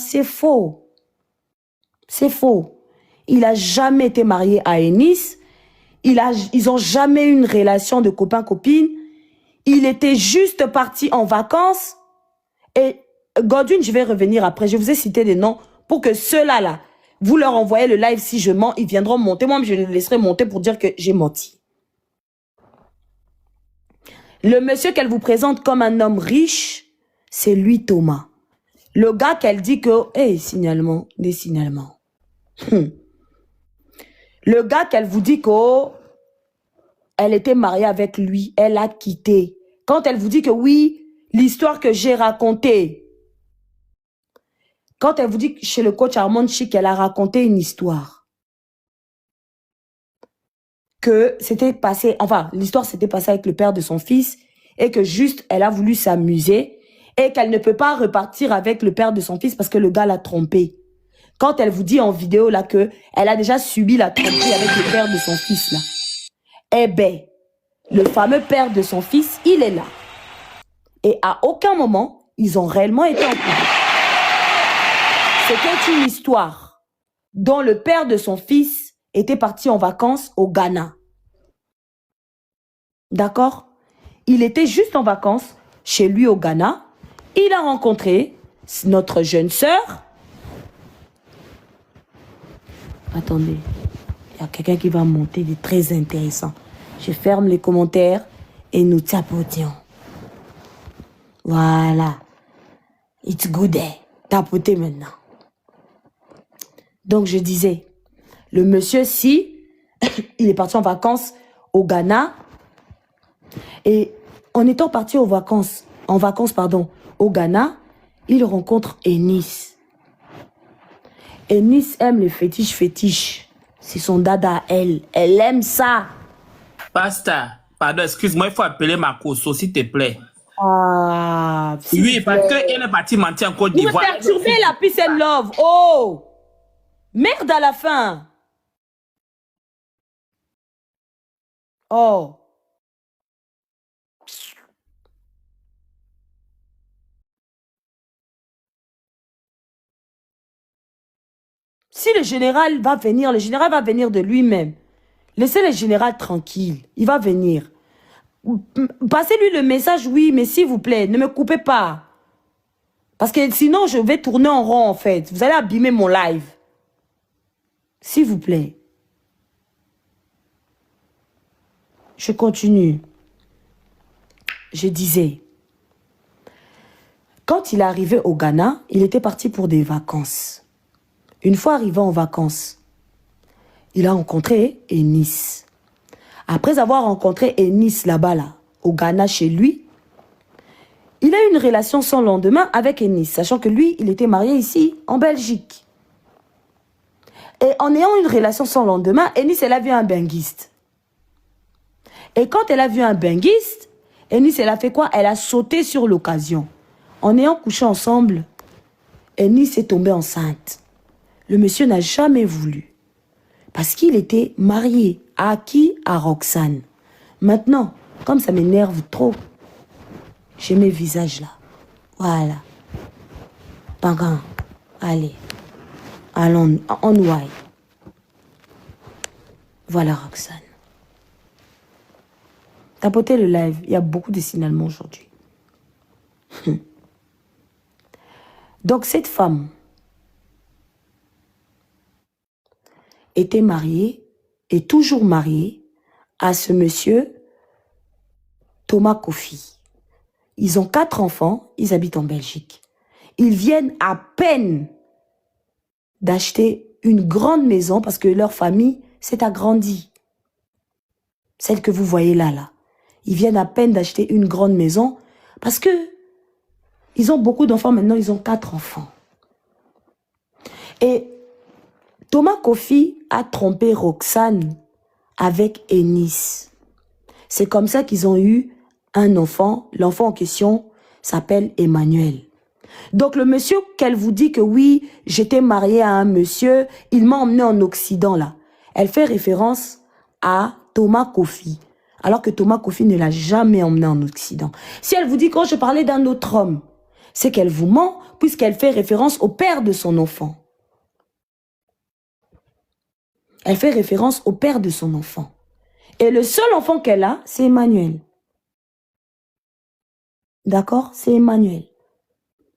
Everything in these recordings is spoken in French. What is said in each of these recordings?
c'est faux. C'est faux. Il n'a jamais été marié à Ennis. Ils n'ont jamais eu une relation de copain-copine. Il était juste parti en vacances. Et Godwin, je vais revenir après. Je vous ai cité des noms pour que ceux-là, vous leur envoyez le live. Si je mens, ils viendront monter. Moi, je les laisserai monter pour dire que j'ai menti. Le monsieur qu'elle vous présente comme un homme riche, c'est lui, Thomas. Le gars qu'elle dit que... Hey, signalement, des signalements. Le gars qu'elle vous dit que elle était mariée avec lui, elle a quitté. Quand elle vous dit que oui, l'histoire que j'ai racontée, quand elle vous dit que chez le coach Armand Chic, elle a raconté une histoire. Que c'était passé, enfin, l'histoire s'était passée avec le père de son fils et que juste, elle a voulu s'amuser et qu'elle ne peut pas repartir avec le père de son fils parce que le gars l'a trompée. Quand elle vous dit en vidéo là que elle a déjà subi la tromperie avec le père de son fils là. Eh ben, le fameux père de son fils, il est là. Et à aucun moment, ils ont réellement été en couple. C'était une histoire dont le père de son fils était parti en vacances au Ghana. D'accord? Il était juste en vacances chez lui au Ghana. Il a rencontré notre jeune sœur. Attendez, il y a quelqu'un qui va monter, il est très intéressant. Je ferme les commentaires et nous tapotions. Voilà. It's good day. Tapotez maintenant. Donc je disais, le monsieur, si, il est parti en vacances au Ghana. Et en étant parti en vacances, au Ghana, il rencontre Ennis. Ennis aime les fétiches. C'est son dada à elle. Elle aime ça. Pasteur, pardon, excuse-moi, il faut appeler ma Kosso, s'il te plaît. Ah, oui, parce qu'elle est partie mentir en Côte d'Ivoire. Vous me perturbez la peace and love. Oh! Merde à la fin. Oh. Si le général va venir de lui-même. Laissez le général tranquille. Il va venir. Passez-lui le message, oui, mais s'il vous plaît, ne me coupez pas. Parce que sinon, je vais tourner en rond, en fait. Vous allez abîmer mon live. S'il vous plaît. Je continue. Je disais, quand il est arrivé au Ghana, il était parti pour des vacances. Une fois arrivé en vacances, il a rencontré Ennis. Après avoir rencontré Ennis là-bas, au Ghana, chez lui, il a eu une relation sans lendemain avec Ennis, sachant que lui, il était marié ici, en Belgique. Et en ayant une relation sans lendemain, Ennis, elle a vu un benguiste. Et quand elle a vu un benguiste, Ennis, elle a fait quoi? Elle a sauté sur l'occasion. En ayant couché ensemble, Ennis est tombée enceinte. Le monsieur n'a jamais voulu. Parce qu'il était marié. À qui? À Roxane. Maintenant, comme ça m'énerve trop, j'ai mes visages là. Voilà. Pagan. Allez. Allons, on why. Voilà Roxane. Tapotez le live. Il y a beaucoup de signalements aujourd'hui. Donc cette femme était mariée et toujours mariée à ce monsieur Thomas Kofi. Ils ont 4 enfants, ils habitent en Belgique. Ils viennent à peine d'acheter une grande maison parce que leur famille s'est agrandie. Celle que vous voyez là. Ils viennent à peine d'acheter une grande maison parce que ils ont beaucoup d'enfants maintenant, ils ont 4 enfants. Et Thomas Kofi a trompé Roxane avec Ennis. C'est comme ça qu'ils ont eu un enfant. L'enfant en question s'appelle Emmanuel. Donc le monsieur qu'elle vous dit que oui, j'étais mariée à un monsieur, il m'a emmené en Occident là. Elle fait référence à Thomas Kofi. Alors que Thomas Kofi ne l'a jamais emmené en Occident. Si elle vous dit que je parlais d'un autre homme, c'est qu'elle vous ment puisqu'elle fait référence au père de son enfant. Elle fait référence au père de son enfant. Et le seul enfant qu'elle a, c'est Emmanuel. D'accord? C'est Emmanuel.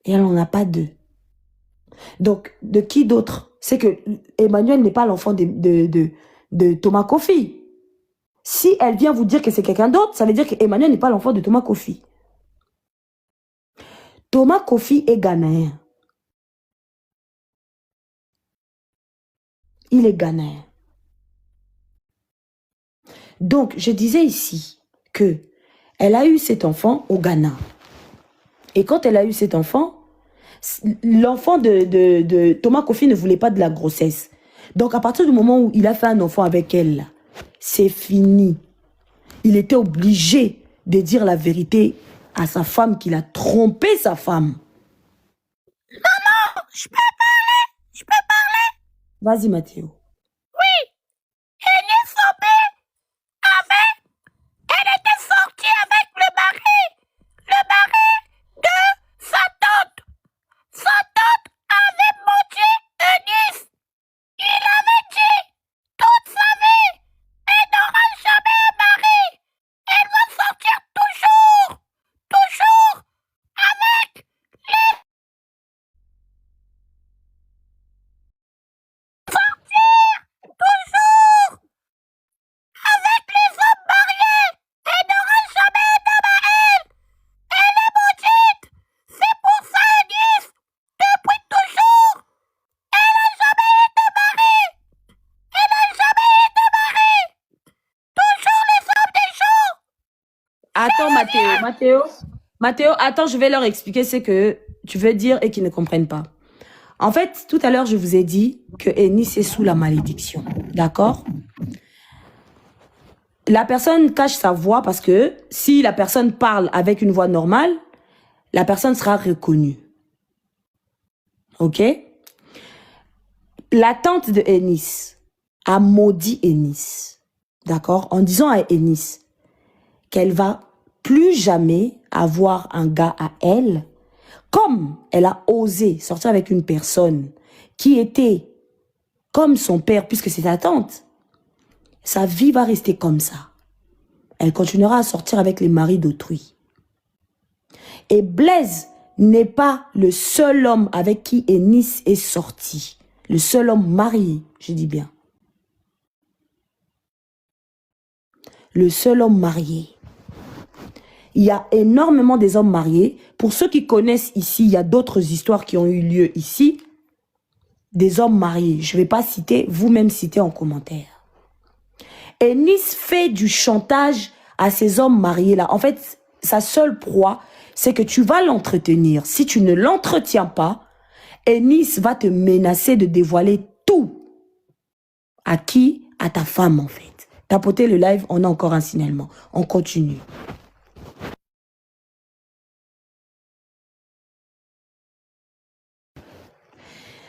Et elle n'en a pas deux. Donc, de qui d'autre? C'est que Emmanuel n'est pas l'enfant de Thomas Kofi. Si elle vient vous dire que c'est quelqu'un d'autre, ça veut dire que Emmanuel n'est pas l'enfant de Thomas Kofi. Thomas Kofi est ghanéen. Il est ghanéen. Donc, je disais ici que elle a eu cet enfant au Ghana. Et quand elle a eu cet enfant, l'enfant de Thomas Kofi ne voulait pas de la grossesse. Donc, à partir du moment où il a fait un enfant avec elle, c'est fini. Il était obligé de dire la vérité à sa femme qu'il a trompé sa femme. Maman, je peux parler? Je peux parler? Vas-y, Mathéo. Oui. Agnès Sobé elle était sortie avec le mari de sa tante. Sa tante avait menti Agnès. Il avait dit toute sa vie, elle n'aura jamais un mari. Elle va sortir toujours avec les... Toujours avec les hommes mariés. Elle n'aura jamais d'homme à elle. Elle est maudite. C'est pour ça, Agnès, depuis toujours, elle n'a jamais eu de mari. Elle n'a jamais eu de mari. Toujours les hommes des gens. Attends, Mathéo, attends, je vais leur expliquer ce que tu veux dire et qu'ils ne comprennent pas. En fait, tout à l'heure, je vous ai dit que Eunice est sous la malédiction. D'accord? La personne cache sa voix parce que si la personne parle avec une voix normale, la personne sera reconnue. Ok? La tante de Eunice a maudit Eunice. D'accord? En disant à Eunice qu'elle va plus jamais avoir un gars à elle, comme elle a osé sortir avec une personne qui était comme son père, puisque c'est sa tante, sa vie va rester comme ça. Elle continuera à sortir avec les maris d'autrui. Et Blaise n'est pas le seul homme avec qui Eunice est sortie. Le seul homme marié, je dis bien. Le seul homme marié. Il y a énormément des hommes mariés. Pour ceux qui connaissent ici, il y a d'autres histoires qui ont eu lieu ici. Des hommes mariés. Je ne vais pas citer, vous-même citez en commentaire. Eunice fait du chantage à ces hommes mariés-là. En fait, sa seule proie, c'est que tu vas l'entretenir. Si tu ne l'entretiens pas, Eunice va te menacer de dévoiler tout. À qui? À ta femme, en fait. Tapotez le live, on a encore un signalement. On continue.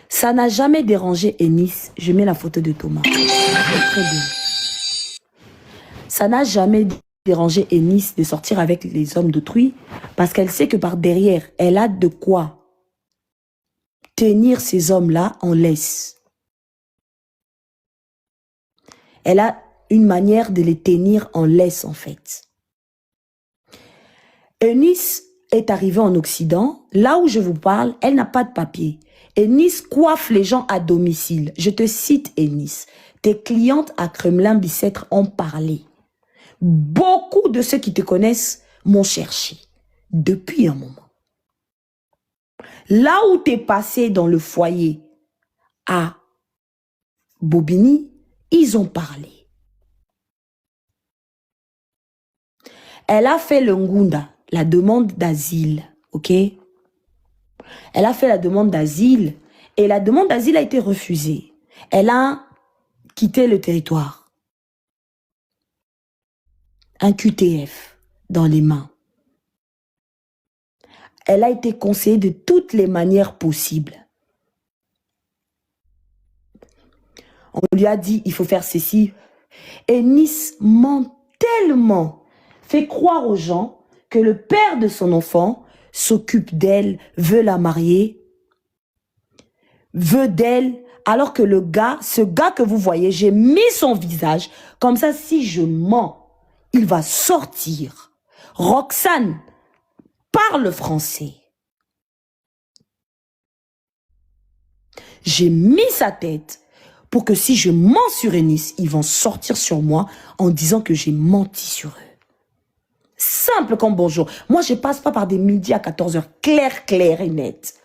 Ça n'a jamais dérangé Eunice. Je mets la photo de Thomas. Très bien. Ça n'a jamais dérangé Eunice de sortir avec les hommes d'autrui parce qu'elle sait que par derrière, elle a de quoi tenir ces hommes-là en laisse. Elle a une manière de les tenir en laisse, en fait. Eunice est arrivée en Occident. Là où je vous parle, elle n'a pas de papier. Eunice coiffe les gens à domicile. Je te cite, Eunice. Tes clientes à Kremlin-Bicêtre ont parlé. Beaucoup de ceux qui te connaissent m'ont cherché depuis un moment. Là où tu es passé dans le foyer à Bobigny, ils ont parlé. Elle a fait le Ngunda, la demande d'asile, ok? Elle a fait la demande d'asile et la demande d'asile a été refusée. Elle a quitté le territoire. Un QTF dans les mains. Elle a été conseillée de toutes les manières possibles. On lui a dit, il faut faire ceci. Et Nice ment tellement, fait croire aux gens que le père de son enfant s'occupe d'elle, veut la marier, veut d'elle, alors que le gars, ce gars que vous voyez, j'ai mis son visage, comme ça, si je mens, il va sortir. Roxane parle français. J'ai mis sa tête pour que si je mens sur Ennis, ils vont sortir sur moi en disant que j'ai menti sur eux. Simple comme bonjour. Moi, je passe pas par des midis à 14h. Clair et net.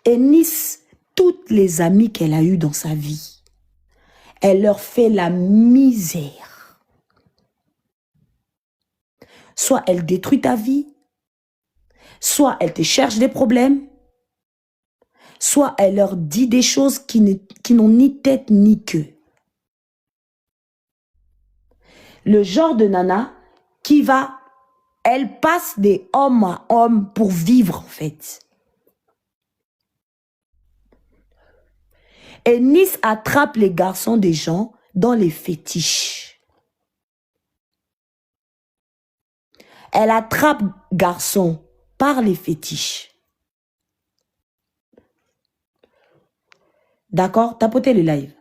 Ennis, toutes les amies qu'elle a eues dans sa vie, elle leur fait la misère. Soit elle détruit ta vie, soit elle te cherche des problèmes, soit elle leur dit des choses qui n'ont ni tête ni queue. Le genre de nana qui va, elle passe des hommes à hommes pour vivre en fait. Et Nice attrape les garçons des gens dans les fétiches. Elle attrape garçons par les fétiches. D'accord? Tapotez le live.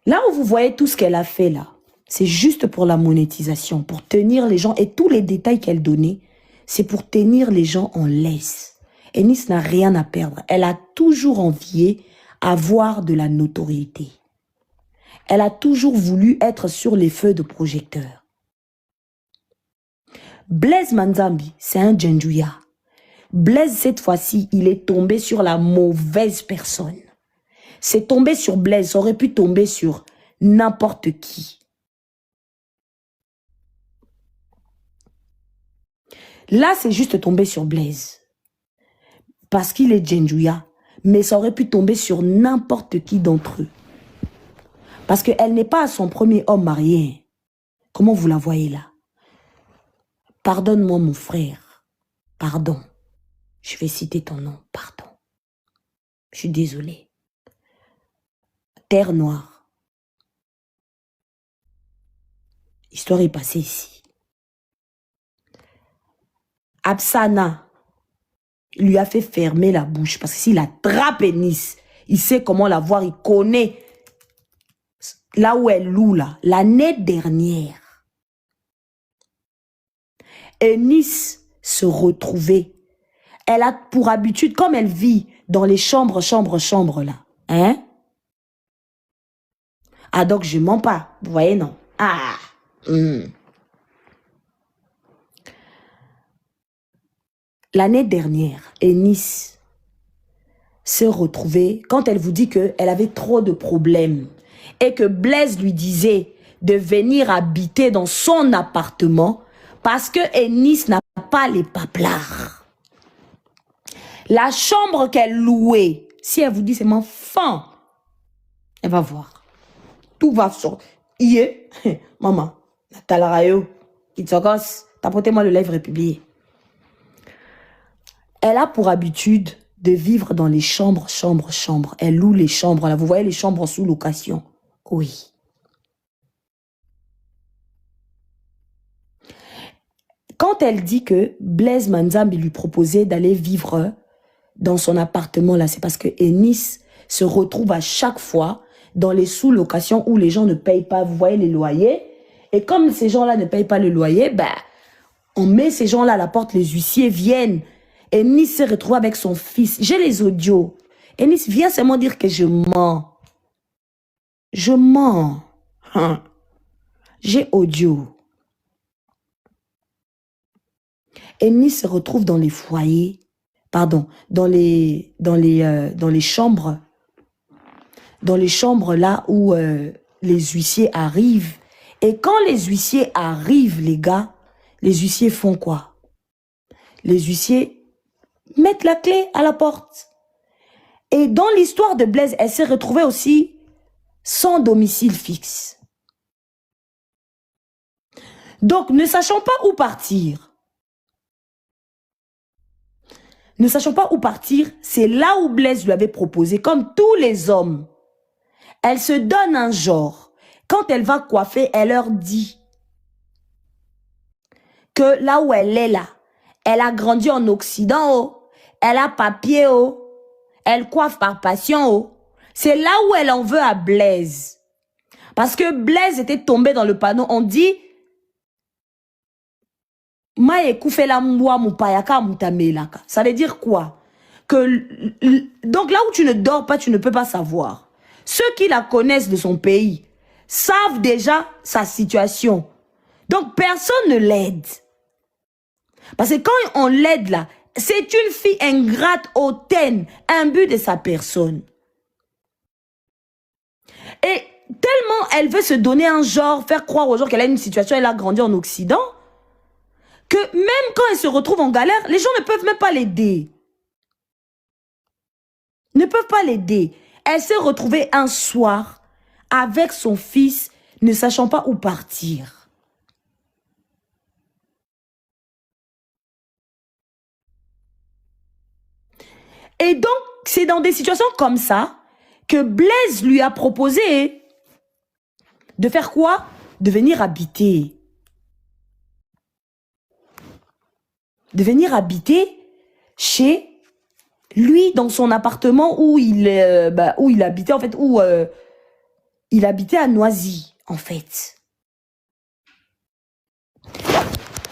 Là où vous voyez tout ce qu'elle a fait là, c'est juste pour la monétisation, pour tenir les gens. Et tous les détails qu'elle donnait, c'est pour tenir les gens en laisse. Et Nice n'a rien à perdre. Elle a toujours envié avoir de la notoriété. Elle a toujours voulu être sur les feux de projecteur. Blaise Manzambi, c'est un Djendjouya. Blaise, cette fois-ci, il est tombé sur la mauvaise personne. C'est tombé sur Blaise, ça aurait pu tomber sur n'importe qui. Là, c'est juste tombé sur Blaise. Parce qu'il est Djendjouya. Mais ça aurait pu tomber sur n'importe qui d'entre eux. Parce qu'elle n'est pas à son premier homme marié. Comment vous la voyez là? Pardonne-moi mon frère. Pardon. Je vais citer ton nom. Pardon. Je suis désolée. Terre Noire. L'histoire est passée ici. Absana lui a fait fermer la bouche parce que s'il attrape Ennis, il sait comment la voir, il connaît là où elle loue là. L'année dernière, Ennis se retrouvait. Elle a pour habitude, comme elle vit dans les chambres là, hein? Ah, donc je mens pas. Vous voyez, non? Ah! L'année dernière, Ennis se retrouvait, quand elle vous dit qu'elle avait trop de problèmes et que Blaise lui disait de venir habiter dans son appartement parce que Ennis n'a pas les paplards. La chambre qu'elle louait, si elle vous dit c'est mon fan, elle va voir. Tout va sortir. Maman, Natalarayo, Kitsokos, tapotez-moi le live républié. Elle a pour habitude de vivre dans les chambres. Elle loue les chambres. Là, vous voyez les chambres sous location. Oui. Quand elle dit que Blaise Manzambi lui proposait d'aller vivre dans son appartement, là, c'est parce que Ennis se retrouve à chaque fois dans les sous-locations où les gens ne payent pas, vous voyez, les loyers. Et comme ces gens-là ne payent pas le loyer, ben, on met ces gens-là à la porte, les huissiers viennent. Ennis se retrouve avec son fils. J'ai les audios. Ennis vient seulement dire que je mens. Je mens. Hein. J'ai audio. Ennis se retrouve dans les foyers, pardon, dans les chambres. Dans les chambres là où les huissiers arrivent. Et quand les huissiers arrivent, les gars, les huissiers font quoi? Les huissiers mettent la clé à la porte. Et dans l'histoire de Blaise, elle s'est retrouvée aussi sans domicile fixe. Donc, ne sachant pas où partir, c'est là où Blaise lui avait proposé, comme tous les hommes, elle se donne un genre. quand elle va coiffer, elle leur dit que là où elle est là, elle a grandi en Occident, oh. Elle a papier, oh. Elle coiffe par passion, oh. C'est là où elle en veut à Blaise. Parce que Blaise était tombé dans le panneau. On dit ça veut dire quoi? Donc là où tu ne dors pas, tu ne peux pas savoir. Ceux qui la connaissent de son pays savent déjà sa situation. Donc personne ne l'aide. Parce que quand on l'aide là, c'est une fille ingrate, hautaine, imbue de sa personne. Et tellement elle veut se donner un genre, faire croire aux gens qu'elle a une situation, elle a grandi en Occident, que même quand elle se retrouve en galère, les gens ne peuvent même pas l'aider. Ne peuvent pas l'aider. Elle s'est retrouvée un soir avec son fils, ne sachant pas où partir. Et donc, c'est dans des situations comme ça que Blaise lui a proposé de faire quoi? De venir habiter. De venir habiter chez lui, dans son appartement où il habitait, en fait, où il habitait à Noisy, en fait.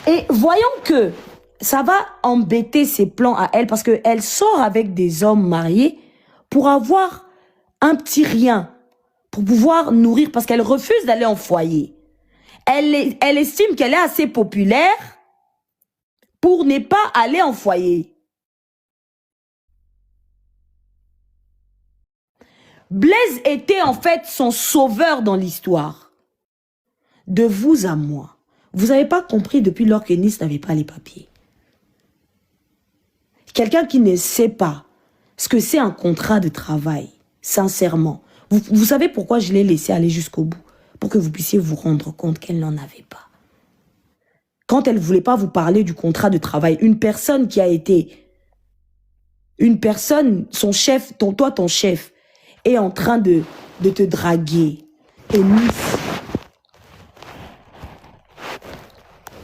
Et voyons que ça va embêter ses plans à elle, parce qu'elle sort avec des hommes mariés pour avoir un petit rien, pour pouvoir nourrir, parce qu'elle refuse d'aller en foyer. Elle estime qu'elle est assez populaire pour ne pas aller en foyer. Blaise était en fait son sauveur dans l'histoire. De vous à moi. Vous n'avez pas compris depuis lors que Nice n'avait pas les papiers. Quelqu'un qui ne sait pas ce que c'est un contrat de travail, sincèrement. Vous savez pourquoi je l'ai laissé aller jusqu'au bout? Pour que vous puissiez vous rendre compte qu'elle n'en avait pas. Quand elle ne voulait pas vous parler du contrat de travail, une personne qui a été... Une personne, son chef, toi ton chef, est en train de te draguer. Et Nice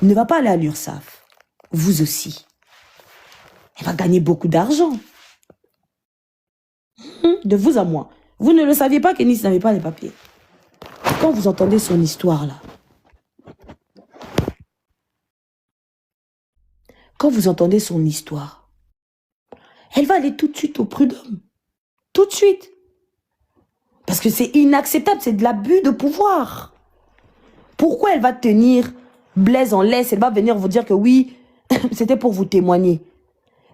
ne va pas aller à l'URSSAF. Vous aussi. Elle va gagner beaucoup d'argent. De vous à moi. Vous ne le saviez pas que Nice n'avait pas les papiers. Quand vous entendez son histoire là, quand vous entendez son histoire, elle va aller tout de suite au prud'homme. Tout de suite. Parce que c'est inacceptable, c'est de l'abus de pouvoir. Pourquoi elle va tenir Blaise en laisse? Elle va venir vous dire que oui, c'était pour vous témoigner.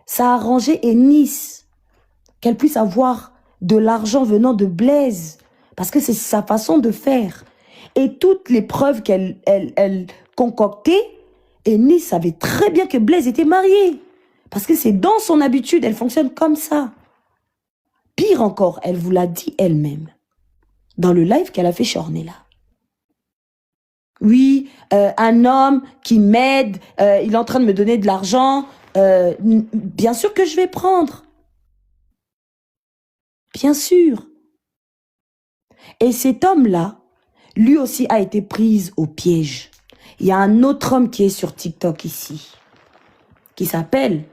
Ça a arrangé Nice qu'elle puisse avoir de l'argent venant de Blaise. Parce que c'est sa façon de faire. Et toutes les preuves qu'elle concoctait, Nice savait très bien que Blaise était marié. Parce que c'est dans son habitude, elle fonctionne comme ça. Pire encore, elle vous l'a dit elle-même. Dans le live qu'elle a fait chez Ornella. Oui, un homme qui m'aide, il est en train de me donner de l'argent. Bien sûr que je vais prendre. Bien sûr. Et cet homme-là, lui aussi a été pris au piège. Il y a un autre homme qui est sur TikTok ici, qui s'appelle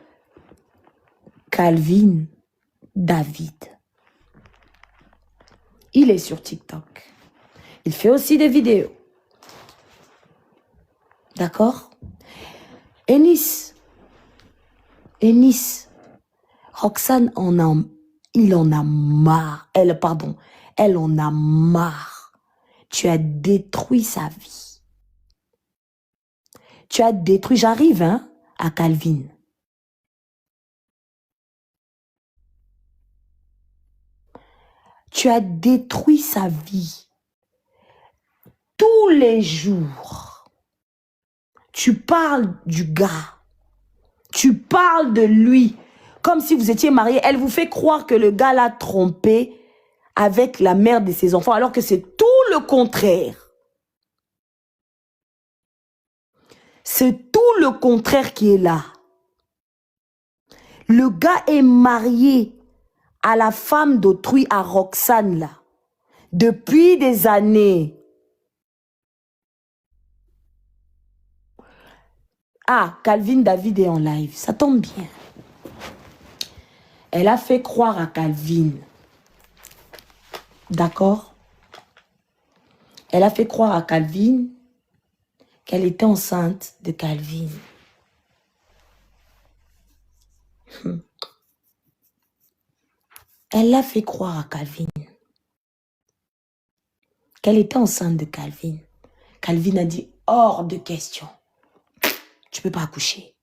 Calvin David. Il est sur TikTok. Il fait aussi des vidéos. D'accord? Nice, Roxane il en a marre. Elle en a marre. Tu as détruit sa vie. Tu as détruit, j'arrive à Calvin. Tu as détruit sa vie. Tous les jours, tu parles du gars. Tu parles de lui. Comme si vous étiez mariés. Elle vous fait croire que le gars l'a trompé avec la mère de ses enfants, alors que c'est tout le contraire. C'est tout le contraire qui est là. Le gars est marié à la femme d'autrui, à Roxane, là, depuis des années. Ah, Calvin David est en live. Ça tombe bien. Elle a fait croire à Calvin. D'accord? Elle a fait croire à Calvin qu'elle était enceinte de Calvin. Elle l'a fait croire à Calvin qu'elle était enceinte de Calvin. Calvin a dit, hors de question. Tu ne peux pas accoucher.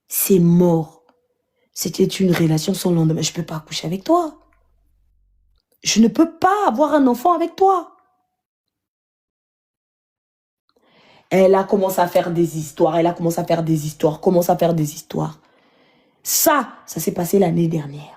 C'est mort. C'était une relation sans lendemain. Je ne peux pas accoucher avec toi. Je ne peux pas avoir un enfant avec toi. Elle a commencé à faire des histoires. Elle a commencé à faire des histoires. Commence à faire des histoires. Ça s'est passé l'année dernière.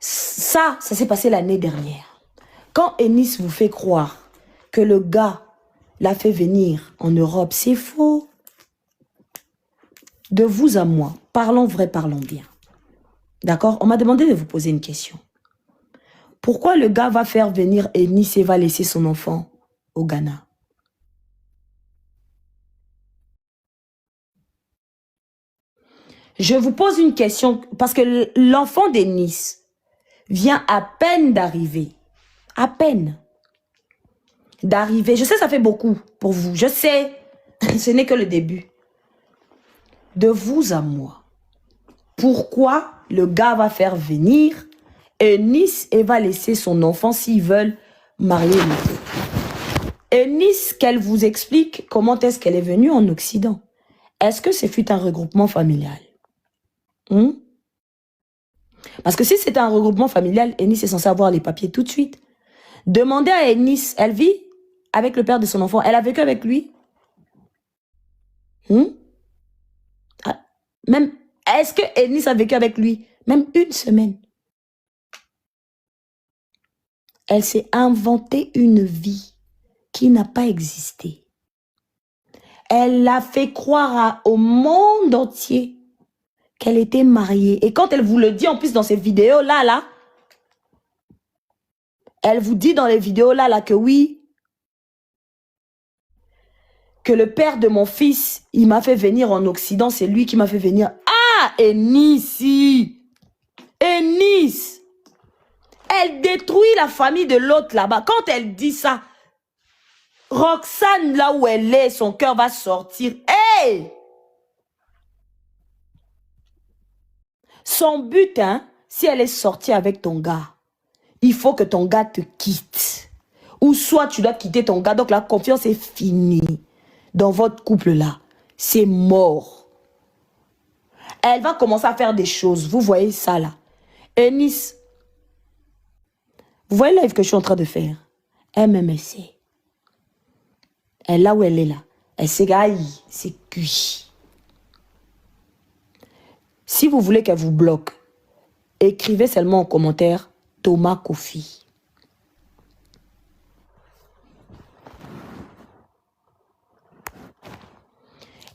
Ça s'est passé l'année dernière. Quand Ennis vous fait croire que le gars l'a fait venir en Europe, c'est faux. De vous à moi, parlons vrai, parlons bien. D'accord? On m'a demandé de vous poser une question. Pourquoi le gars va faire venir Ennis et va laisser son enfant au Ghana? Je vous pose une question parce que l'enfant d'Ennis vient à peine d'arriver. À peine d'arriver. Je sais, ça fait beaucoup pour vous. Je sais, ce n'est que le début. De vous à moi. Pourquoi le gars va faire venir Ennis et va laisser son enfant s'ils veulent marier les deux? Ennis, qu'elle vous explique comment est-ce qu'elle est venue en Occident. Est-ce que ce fut un regroupement familial? Parce que si c'était un regroupement familial, Ennis est censé avoir les papiers tout de suite. Demandez à Ennis, elle vit avec le père de son enfant. Elle a vécu avec lui? Même, est-ce que Ennis a vécu avec lui? Même une semaine. Elle s'est inventée une vie qui n'a pas existé. Elle a fait croire au monde entier qu'elle était mariée. Et quand elle vous le dit en plus dans ces vidéos-là, elle vous dit dans les vidéos-là que oui, que le père de mon fils, il m'a fait venir en Occident, c'est lui qui m'a fait venir. Ah, Ennis, Ennis, elle détruit la famille de l'autre là-bas. Quand elle dit ça, Roxane, là où elle est, son cœur va sortir. Hey! Son but, si elle est sortie avec ton gars, il faut que ton gars te quitte. Ou soit tu dois quitter ton gars. Donc la confiance est finie dans votre couple-là. C'est mort. Elle va commencer à faire des choses. Vous voyez ça là. Ennis, vous voyez le live que je suis en train de faire? MMSC. Elle là où elle est là. Elle s'égaille. C'est cuit. Si vous voulez qu'elle vous bloque, écrivez seulement en commentaire Thomas Kofi.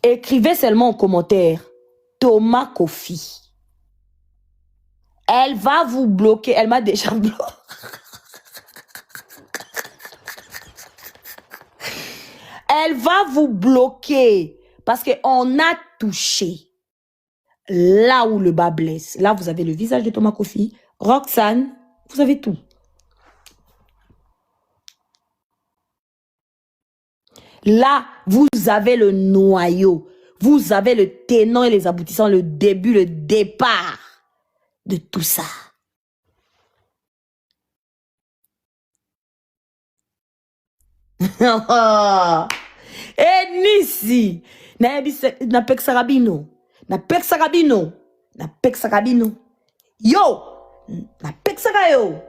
Écrivez seulement en commentaire Thomas Kofi. Elle va vous bloquer. Elle m'a déjà bloqué. Elle va vous bloquer parce qu'on a touché là où le bas blesse. Là, vous avez le visage de Thomas Kofi. Roxane, vous avez tout. Là, vous avez le noyau. Vous avez le tenant et les aboutissants, le début, le départ de tout ça. Enisi, na peksarabino, na peksarabino, na peksarabino. Yo, na peksarayo.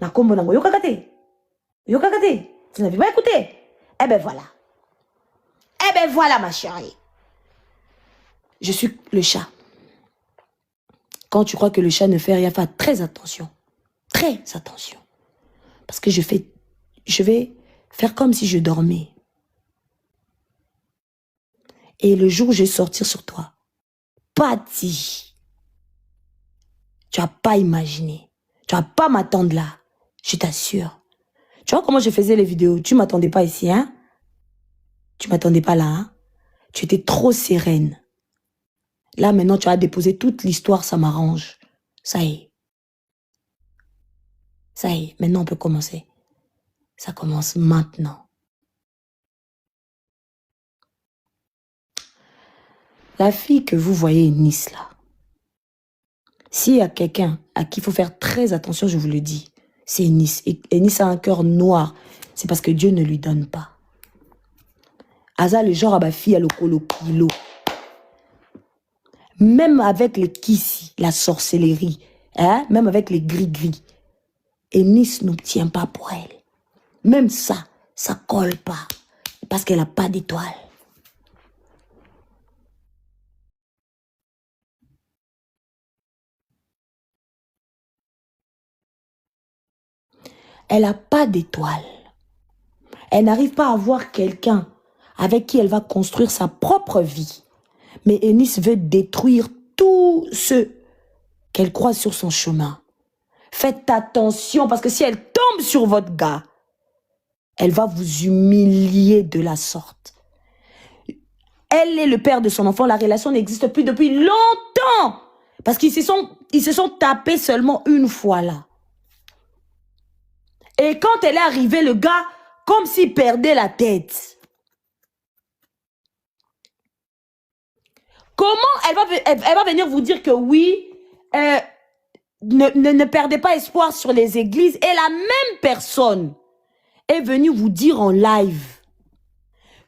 Na kombo nango, yo kakate. Yo kakate. Tu n'avais pas écouté? Eh ben voilà. Eh ben voilà, ma chérie. Je suis le chat. Quand tu crois que le chat ne fait rien, fais très attention. Très attention. Parce que je vais faire comme si je dormais. Et le jour où je vais sortir sur toi, Patty, Tu n'as pas imaginé. Tu vas pas m'attendre là. Je t'assure. Tu vois comment je faisais les vidéos? Tu m'attendais pas ici, hein? Tu m'attendais pas là, hein? Tu étais trop sereine. Là, maintenant, tu as déposé toute l'histoire, ça m'arrange. Ça y est. Ça y est, maintenant on peut commencer. Ça commence maintenant. La fille que vous voyez Nice là, s'il y a quelqu'un à qui il faut faire très attention, je vous le dis, c'est Nice. Et Nice a un cœur noir. C'est parce que Dieu ne lui donne pas. Aza, le genre à ma fille, à le kilo. Même avec les kissi, la sorcellerie, hein, même avec les gris-gris, et Nice n'obtient pas pour elle. Même ça, ça colle pas. Parce qu'elle n'a pas d'étoile. Elle n'a pas d'étoile. Elle n'arrive pas à voir quelqu'un avec qui elle va construire sa propre vie. Mais Eunice veut détruire tout ce qu'elle croise sur son chemin. Faites attention parce que si elle tombe sur votre gars, elle va vous humilier de la sorte. Elle est le père de son enfant. La relation n'existe plus depuis longtemps. Parce qu'ils se sont tapés seulement une fois là. Et quand elle est arrivée, le gars, comme s'il perdait la tête. Comment elle va venir vous dire que oui, ne perdez pas espoir sur les églises. Et la même personne est venue vous dire en live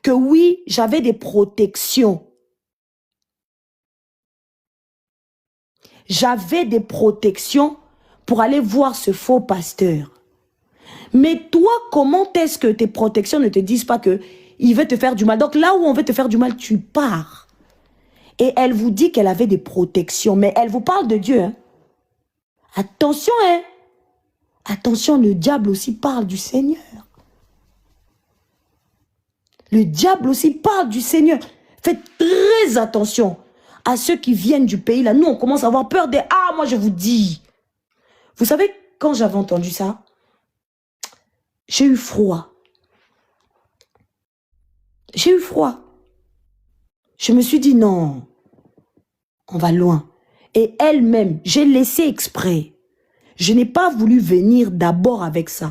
que oui, j'avais des protections. J'avais des protections pour aller voir ce faux pasteur. Mais toi, comment est-ce que tes protections ne te disent pas qu'il veut te faire du mal? Donc là où on veut te faire du mal, tu pars. Et elle vous dit qu'elle avait des protections. Mais elle vous parle de Dieu. Hein? Attention, hein? Attention, le diable aussi parle du Seigneur. Le diable aussi parle du Seigneur. Faites très attention à ceux qui viennent du pays. Là, nous, on commence à avoir peur des... Ah, moi, je vous dis. Vous savez, quand j'avais entendu ça, j'ai eu froid. J'ai eu froid. Je me suis dit, non, on va loin. Et elle-même, j'ai laissé exprès. Je n'ai pas voulu venir d'abord avec ça.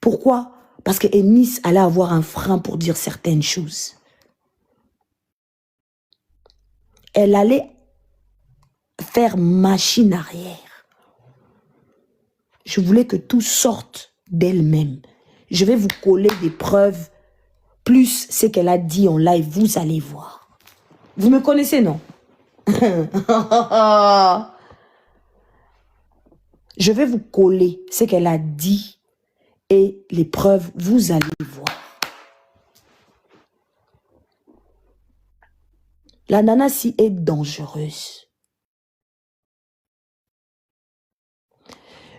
Pourquoi? Parce que Eunice allait avoir un frein pour dire certaines choses. Elle allait faire machine arrière. Je voulais que tout sorte d'elle-même. Je vais vous coller des preuves, plus ce qu'elle a dit en live, vous allez voir. Vous me connaissez, non? Je vais vous coller ce qu'elle a dit et les preuves, vous allez voir. La nana si est dangereuse.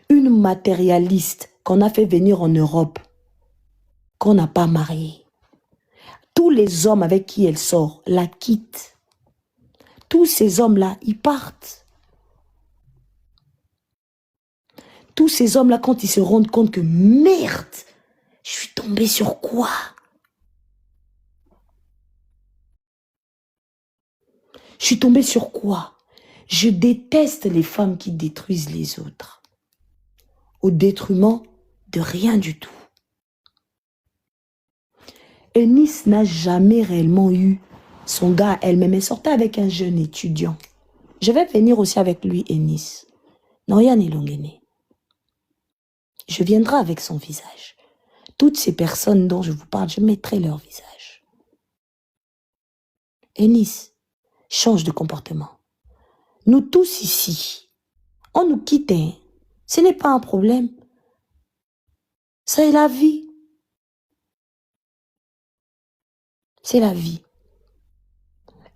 Une matérialiste qu'on a fait venir en Europe, qu'on n'a pas mariée. Tous les hommes avec qui elle sort la quittent. Tous ces hommes-là, ils partent. Tous ces hommes-là, quand ils se rendent compte que merde, je suis tombée sur quoi? Je suis tombée sur quoi? Je déteste les femmes qui détruisent les autres. Au détriment de rien du tout. Eunice n'a jamais réellement eu son gars elle-même. Elle sortait avec un jeune étudiant. Je vais venir aussi avec lui, Eunice. Non, rien n'est longuené. Je viendrai avec son visage. Toutes ces personnes dont je vous parle, je mettrai leur visage. Eunice, change de comportement. Nous tous ici, on nous quitte. Hein. Ce n'est pas un problème. C'est la vie. C'est la vie.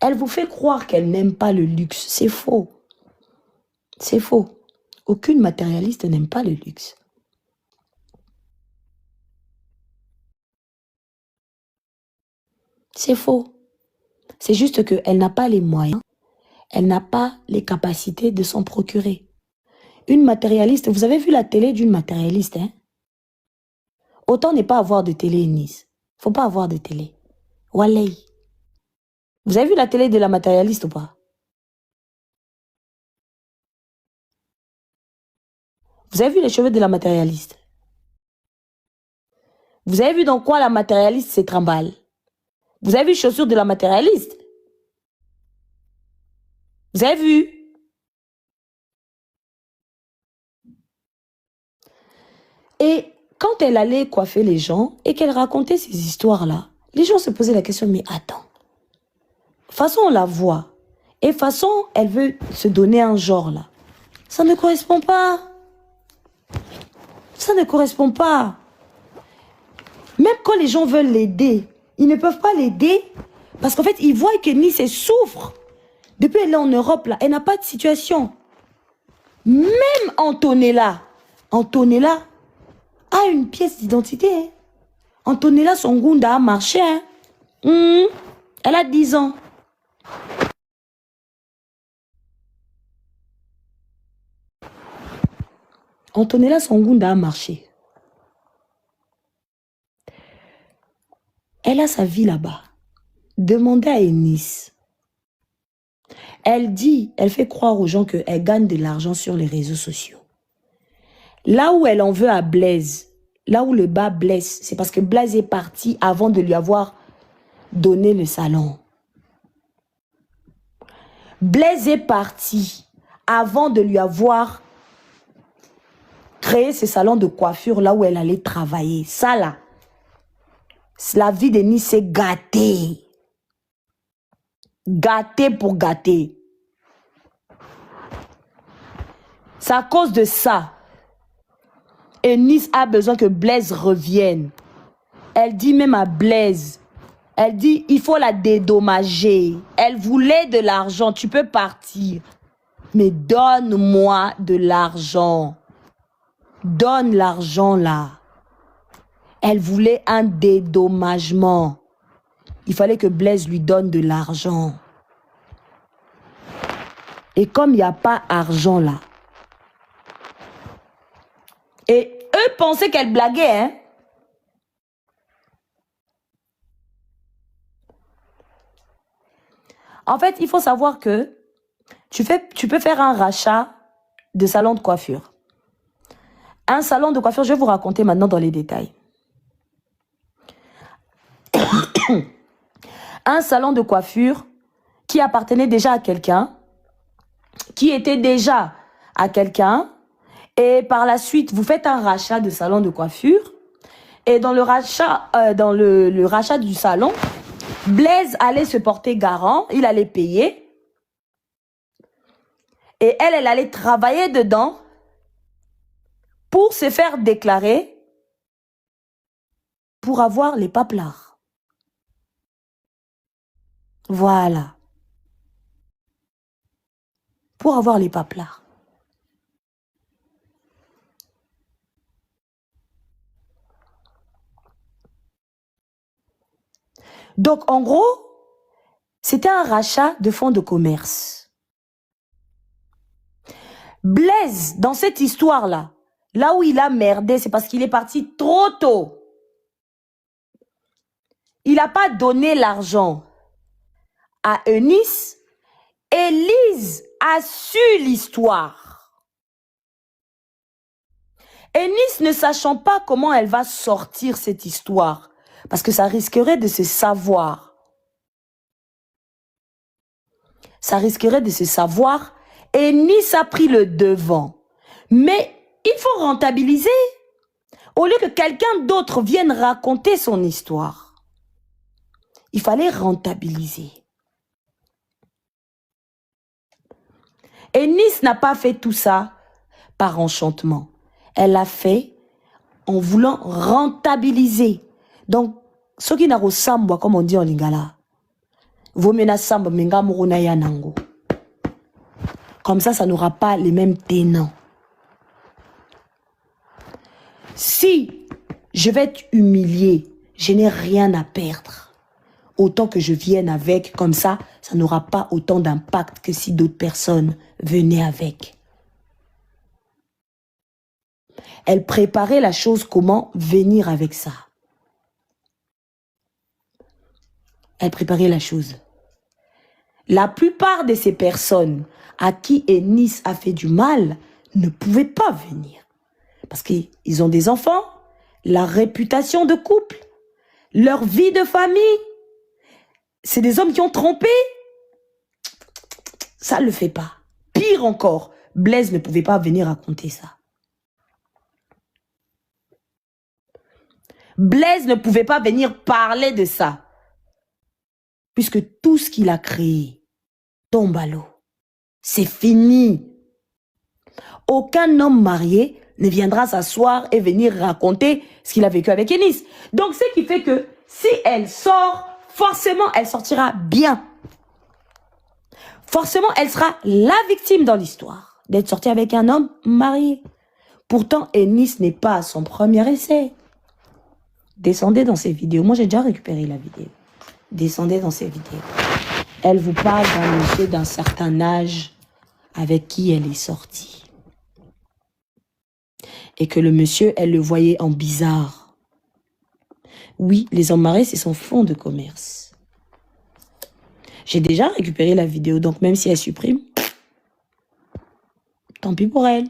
Elle vous fait croire qu'elle n'aime pas le luxe. C'est faux. C'est faux. Aucune matérialiste n'aime pas le luxe. C'est faux. C'est juste qu'elle n'a pas les moyens. elle n'a pas les capacités de s'en procurer. Une matérialiste, vous avez vu la télé d'une matérialiste, hein? Autant n'est pas avoir de télé, Nice. Faut pas avoir de télé. Walay. Vous avez vu la télé de la matérialiste ou pas? Vous avez vu les cheveux de la matérialiste? Vous avez vu dans quoi la matérialiste se trimballe? Vous avez vu les chaussures de la matérialiste? Vous avez vu? Et quand elle allait coiffer les gens et qu'elle racontait ces histoires-là, les gens se posaient la question, mais attends, façon on la voit, et façon elle veut se donner un genre là, ça ne correspond pas. Ça ne correspond pas. Même quand les gens veulent l'aider, ils ne peuvent pas l'aider parce qu'en fait, ils voient que Nice elle souffre. Depuis elle est en Europe, là, elle n'a pas de situation. Même Antonella a une pièce d'identité. Hein. Antonella, son gunda a marché. Hein. Elle a 10 ans. Antonella, son gunda a marché. Elle a sa vie là-bas. Demandez à Eunice. Elle dit, elle fait croire aux gens qu'elle gagne de l'argent sur les réseaux sociaux. Là où elle en veut à Blaise, là où le bas blesse, c'est parce que Blaise est parti avant de lui avoir donné le salon. Blaise est parti avant de lui avoir créé ce salon de coiffure là où elle allait travailler. Ça là, la vie de Nice est gâtée. Gâtée pour gâter. C'est à cause de ça. Et Nice a besoin que Blaise revienne. Elle dit même à Blaise, elle dit, il faut la dédommager. Elle voulait de l'argent, tu peux partir. Mais donne-moi de l'argent. Donne l'argent là. Elle voulait un dédommagement. Il fallait que Blaise lui donne de l'argent. Et comme il n'y a pas d'argent là, et eux pensaient qu'elle blaguait, hein. En fait, il faut savoir que tu peux faire un rachat de salon de coiffure. Un salon de coiffure, je vais vous raconter maintenant dans les détails. Un salon de coiffure qui appartenait déjà à quelqu'un, qui était déjà à quelqu'un, et par la suite, vous faites un rachat de salon de coiffure, et dans le rachat, le rachat du salon, Blaise allait se porter garant, il allait payer, et elle allait travailler dedans pour se faire déclarer, pour avoir les paplards. Voilà. Pour avoir les paplards. Donc, en gros, c'était un rachat de fonds de commerce. Blaise, dans cette histoire-là, là où il a merdé, c'est parce qu'il est parti trop tôt. Il n'a pas donné l'argent à Eunice et Lise a su l'histoire. Eunice ne sachant pas comment elle va sortir cette histoire, parce que ça risquerait de se savoir. Ça risquerait de se savoir. Et Nice a pris le devant. Mais il faut rentabiliser. Au lieu que quelqu'un d'autre vienne raconter son histoire, il fallait rentabiliser. Et Nice n'a pas fait tout ça par enchantement. Elle l'a fait en voulant rentabiliser. Donc, ce qui n'a pas samba, comme on dit en lingala, vaut mieux na samba, menga muruna ya nango. Comme ça n'aura pas les mêmes tenants. Si je vais être humilié, je n'ai rien à perdre. autant que je vienne avec, comme ça n'aura pas autant d'impact que si d'autres personnes venaient avec. Elle préparait la chose comment venir avec ça. Elle préparait la chose. La plupart de ces personnes à qui Eunice a fait du mal ne pouvaient pas venir. Parce qu'ils ont des enfants, la réputation de couple, leur vie de famille. C'est des hommes qui ont trompé. Ça ne le fait pas. Pire encore, Blaise ne pouvait pas venir raconter ça. Blaise ne pouvait pas venir parler de ça. Puisque tout ce qu'il a créé tombe à l'eau. C'est fini. Aucun homme marié ne viendra s'asseoir et venir raconter ce qu'il a vécu avec Eunice. Donc, ce qui fait que si elle sort, forcément, elle sortira bien. Forcément, elle sera la victime dans l'histoire d'être sortie avec un homme marié. Pourtant, Eunice n'est pas à son premier essai. Descendez dans ses vidéos. Moi, j'ai déjà récupéré la vidéo. Descendez dans ses vidéos. Elle vous parle d'un monsieur d'un certain âge avec qui elle est sortie. Et que le monsieur, elle le voyait en bizarre. Oui, les hommes mariés, c'est son fonds de commerce. J'ai déjà récupéré la vidéo, donc même si elle supprime, tant pis pour elle.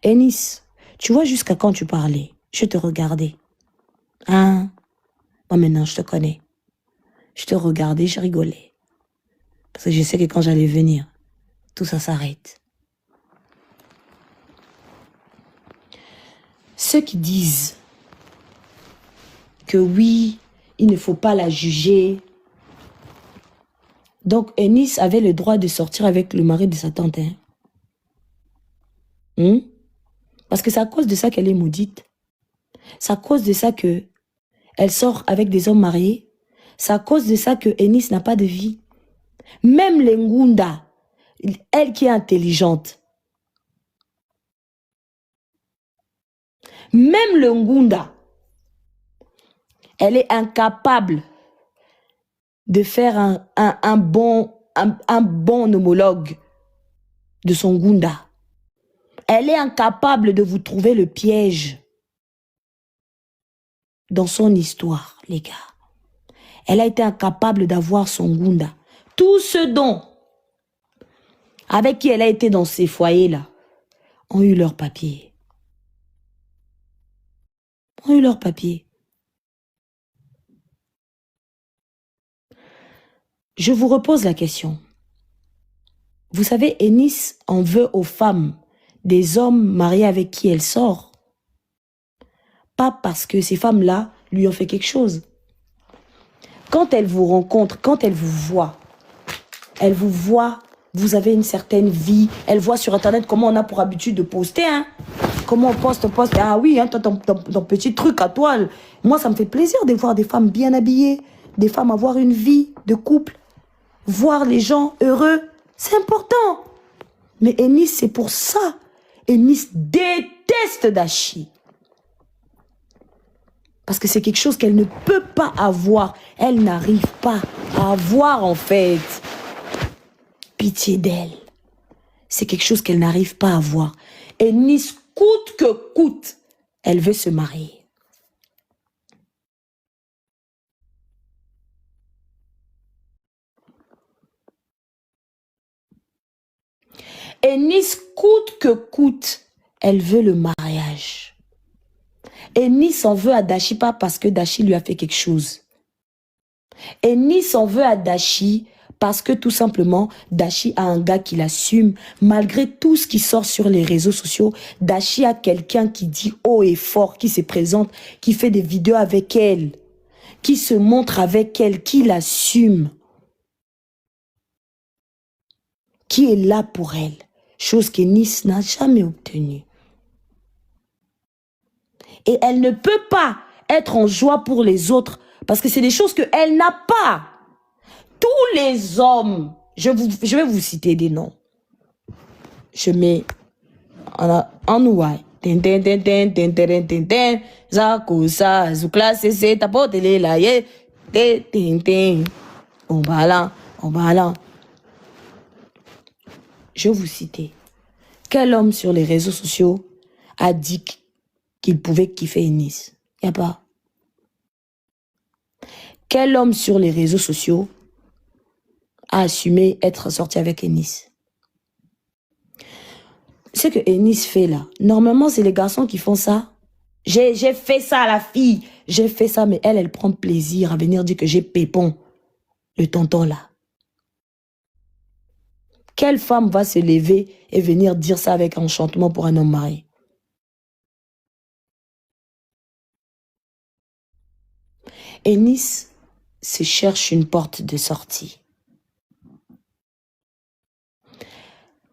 Eunice, tu vois jusqu'à quand tu parlais? Je te regardais. Hein? Moi maintenant, je te connais. Je te regardais, je rigolais. Parce que je sais que quand j'allais venir, tout ça s'arrête. Ceux qui disent que oui, il ne faut pas la juger. Donc, Eunice avait le droit de sortir avec le mari de sa tante. Hein? Parce que c'est à cause de ça qu'elle est maudite. C'est à cause de ça que elle sort avec des hommes mariés. C'est à cause de ça que Eunice n'a pas de vie. Même les Ngunda, elle qui est intelligente, même le Ngunda, elle est incapable de faire un bon homologue de son Ngunda. Elle est incapable de vous trouver le piège dans son histoire, les gars. Elle a été incapable d'avoir son Ngunda. Tous ceux dont, avec qui elle a été dans ces foyers-là, ont eu leur papier. Ont eu leur papier. Je vous repose la question. Vous savez, Eunice en veut aux femmes des hommes mariés avec qui elle sort. Pas parce que ces femmes-là lui ont fait quelque chose. Quand elle vous rencontre, quand elle vous voit, vous avez une certaine vie, elle voit sur Internet comment on a pour habitude de poster, hein. Comment on poste, ah oui, hein, ton petit truc à toi. Moi, ça me fait plaisir de voir des femmes bien habillées, des femmes avoir une vie de couple, voir les gens heureux, c'est important. Mais Eunice, c'est pour ça. Eunice déteste Dachi. Parce que c'est quelque chose qu'elle ne peut pas avoir. Elle n'arrive pas à avoir, en fait. Pitié d'elle. C'est quelque chose qu'elle n'arrive pas à avoir. Eunice, coûte que coûte, elle veut se marier. Eunice, coûte que coûte, elle veut le mariage. Eunice en veut à Dachi pas parce que Dachi lui a fait quelque chose. Eunice en veut à Dachi parce que tout simplement, Dachi a un gars qui l'assume. Malgré tout ce qui sort sur les réseaux sociaux, Dachi a quelqu'un qui dit haut et fort, qui se présente, qui fait des vidéos avec elle, qui se montre avec elle, qui l'assume, qui est là pour elle. Chose qu'Eunice n'a jamais obtenue. Et elle ne peut pas être en joie pour les autres parce que c'est des choses qu'elle n'a pas. Tous les hommes, je vais vous citer des noms. Je mets en ouai. On balance, on balance. Je vais vous citer. Quel homme sur les réseaux sociaux a dit qu'il pouvait kiffer Ennis? Il n'y a pas. Quel homme sur les réseaux sociaux a assumé être sorti avec Ennis? Ce que Ennis fait là, normalement c'est les garçons qui font ça. J'ai fait ça à la fille, j'ai fait ça, mais elle prend plaisir à venir dire que j'ai pépon, le tonton là. Quelle femme va se lever et venir dire ça avec enchantement pour un homme marié? Ennis se cherche une porte de sortie.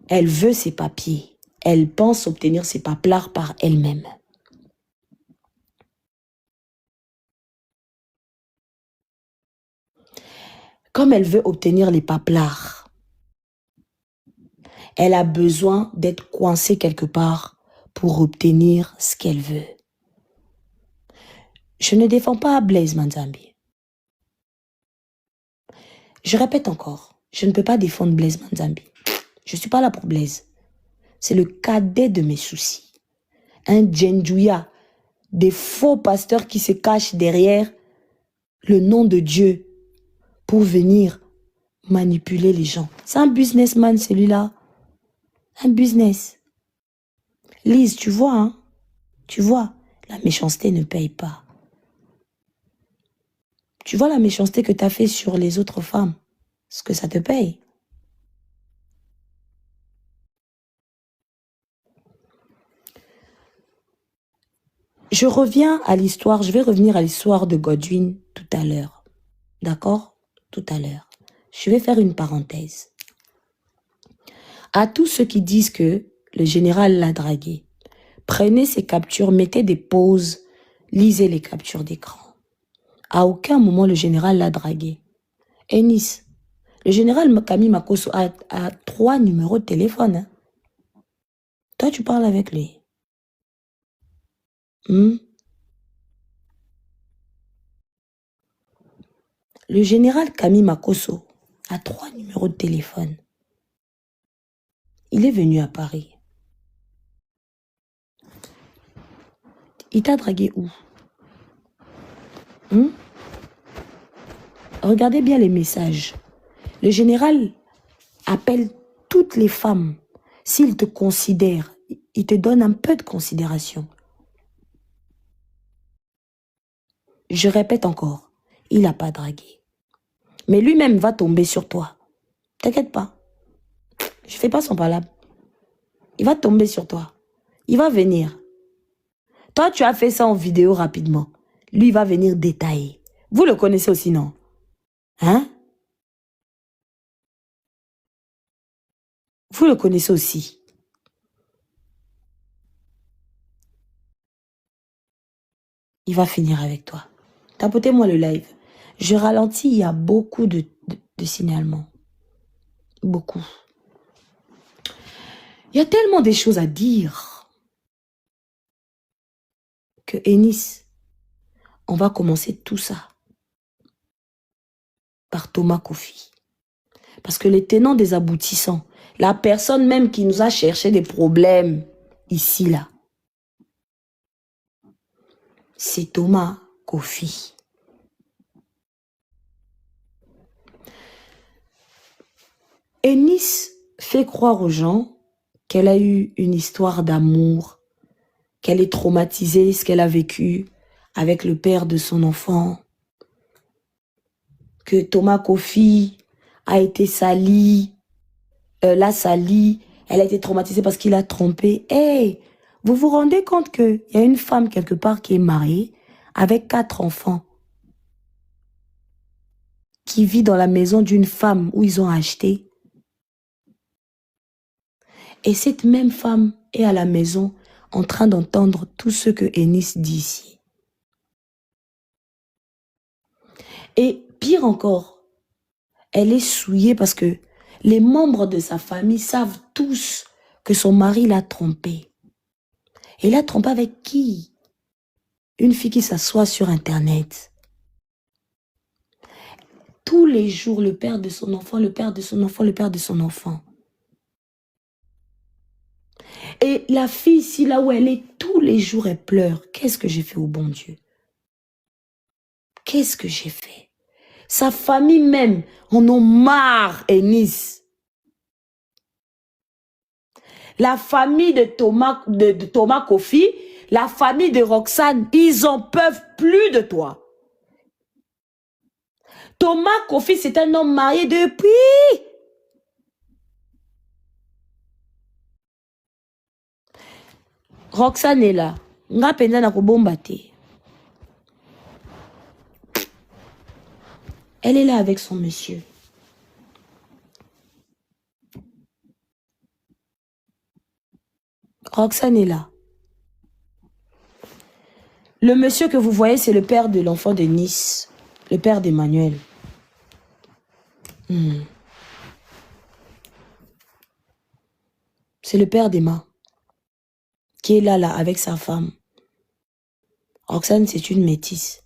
Elle veut ses papiers. Elle pense obtenir ses paplards par elle-même. Comme elle veut obtenir les paplards, elle a besoin d'être coincée quelque part pour obtenir ce qu'elle veut. Je ne défends pas Blaise Manzambi. Je répète encore, je ne peux pas défendre Blaise Manzambi. Je ne suis pas là pour Blaise. C'est le cadet de mes soucis. Un djendjouya, des faux pasteurs qui se cachent derrière le nom de Dieu pour venir manipuler les gens. C'est un businessman celui-là. Un business. Lise, tu vois, hein? Tu vois, la méchanceté ne paye pas. Tu vois la méchanceté que tu as fait sur les autres femmes. Ce que ça te paye. Je reviens à l'histoire, je vais revenir à l'histoire de Godwin tout à l'heure. D'accord? Tout à l'heure. Je vais faire une parenthèse. À tous ceux qui disent que le général l'a dragué, prenez ces captures, mettez des pauses, lisez les captures d'écran. À aucun moment le général l'a dragué. Ennis, le général Camille Makosso a 3 numéros de téléphone. Hein. Toi, tu parles avec lui. Le général Camille Makosso a 3 numéros de téléphone. Il est venu à Paris. Il t'a dragué où? Regardez bien les messages. Le général appelle toutes les femmes. S'il te considère, il te donne un peu de considération. Je répète encore, il n'a pas dragué. Mais lui-même va tomber sur toi. T'inquiète pas. Je ne fais pas son palabre. Il va tomber sur toi. Il va venir. Toi, tu as fait ça en vidéo rapidement. Lui, il va venir détailler. Vous le connaissez aussi, non? Hein? Vous le connaissez aussi. Il va finir avec toi. Tapotez-moi le live. Je ralentis, il y a beaucoup de signalements. Beaucoup. Il y a tellement de choses à dire que Ennis, on va commencer tout ça par Thomas Kofi. Parce que les tenants des aboutissants, la personne même qui nous a cherché des problèmes ici, là, c'est Thomas Kofi. Ennis fait croire aux gens qu'elle a eu une histoire d'amour, qu'elle est traumatisée, ce qu'elle a vécu avec le père de son enfant, que Thomas Kofi a été sali, l'a sali, elle a été traumatisée parce qu'il a trompé. Hey, vous vous rendez compte qu'il y a une femme quelque part qui est mariée avec 4 enfants, qui vit dans la maison d'une femme où ils ont acheté. Et cette même femme est à la maison en train d'entendre tout ce que Ennis dit ici. Et pire encore, elle est souillée parce que les membres de sa famille savent tous que son mari l'a trompée. Et l'a trompée avec qui? Une fille qui s'assoit sur Internet. tous les jours le père de son enfant, le père de son enfant, le père de son enfant. Et la fille ici, là où elle est, tous les jours, elle pleure. Qu'est-ce que j'ai fait au bon Dieu? Qu'est-ce que j'ai fait? Sa famille même en ont marre, Eunice. La famille de Thomas Kofi, la famille de Roxane, ils en peuvent plus de toi. Thomas Kofi, c'est un homme marié depuis. Roxane est là. Nga penda na kobomba te. Elle est là avec son monsieur. Roxane est là. Le monsieur que vous voyez, c'est le père de l'enfant de Nice. Le père d'Emmanuel. C'est le père d'Emma. Qui est là, avec sa femme. Roxane, c'est une métisse.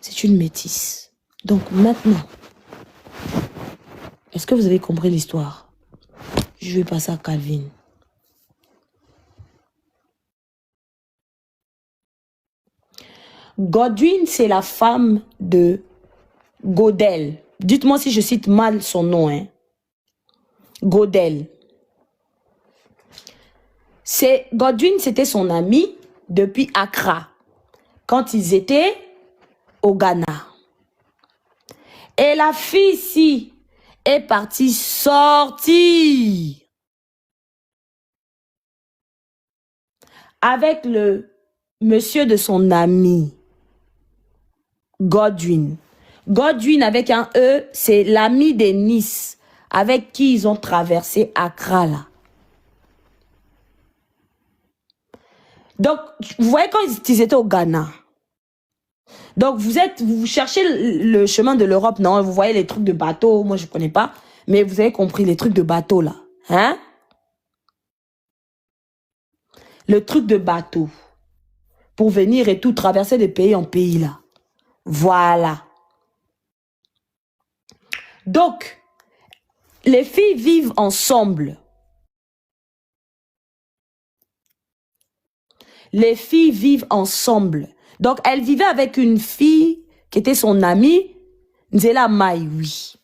C'est une métisse. Donc maintenant, est-ce que vous avez compris l'histoire? Je vais passer à Calvin. Godwin, c'est la femme de Godel. Dites-moi si je cite mal son nom. Hein. Godel. Godwin, c'était son ami depuis Accra, quand ils étaient au Ghana. Et la fille ici est partie sortir avec le monsieur de son ami, Godwin. Godwin avec un E, c'est l'ami de Nice, avec qui ils ont traversé Accra là. Donc, vous voyez quand ils étaient au Ghana. Donc, vous cherchez le chemin de l'Europe, non? Vous voyez les trucs de bateau, moi je ne connais pas. Mais vous avez compris les trucs de bateau là. Hein? Le truc de bateau. Pour venir et tout traverser de pays en pays là. Voilà. Donc, les filles vivent ensemble. Les filles vivent ensemble. Donc, elle vivait avec une fille qui était son amie, Nzela Mai, oui.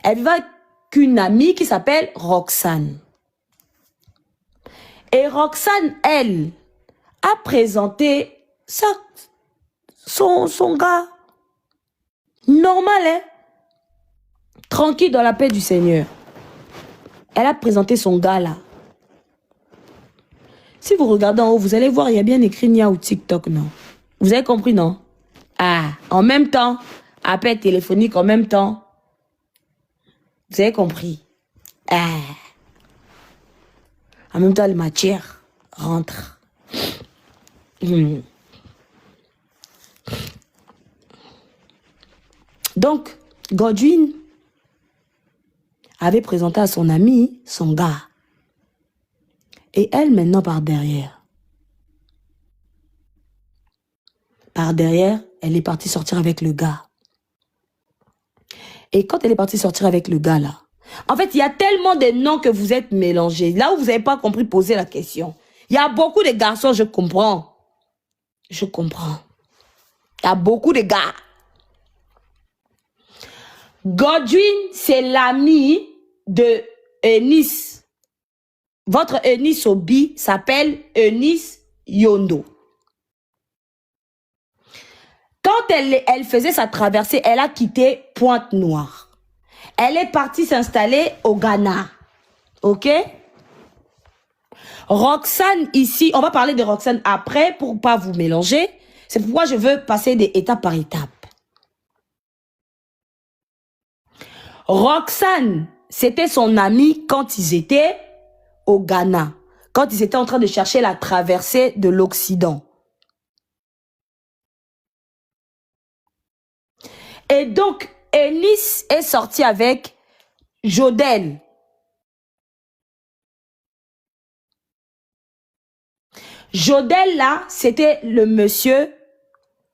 Elle vivait avec une amie qui s'appelle Roxane. Et Roxane, elle, a présenté son gars. Normal, hein? Tranquille dans la paix du Seigneur. Elle a présenté son gars là. Si vous regardez en haut, vous allez voir, il y a bien écrit Nia ou TikTok, non? Vous avez compris, non? Ah, en même temps, appel téléphonique en même temps. Vous avez compris? Ah. En même temps, les matières rentrent. Donc, Godwin avait présenté à son ami son gars. Et elle, maintenant, par derrière. Par derrière, elle est partie sortir avec le gars. Et quand elle est partie sortir avec le gars, là, en fait, il y a tellement de noms que vous êtes mélangés. Là où vous n'avez pas compris, posez la question. Il y a beaucoup de garçons, je comprends. Je comprends. Il y a beaucoup de gars. Godwin, c'est l'ami de Eunice. Votre Eunice Obi s'appelle Eunice Yondo. Quand elle faisait sa traversée, elle a quitté Pointe-Noire. Elle est partie s'installer au Ghana. Ok? Roxane, ici, on va parler de Roxane après pour ne pas vous mélanger. C'est pourquoi je veux passer des étapes par étapes. Roxane, c'était son amie quand ils étaient au Ghana. Quand ils étaient en train de chercher la traversée de l'Occident. Et donc, Eunice est sortie avec Jodel. Jodel, là, c'était le monsieur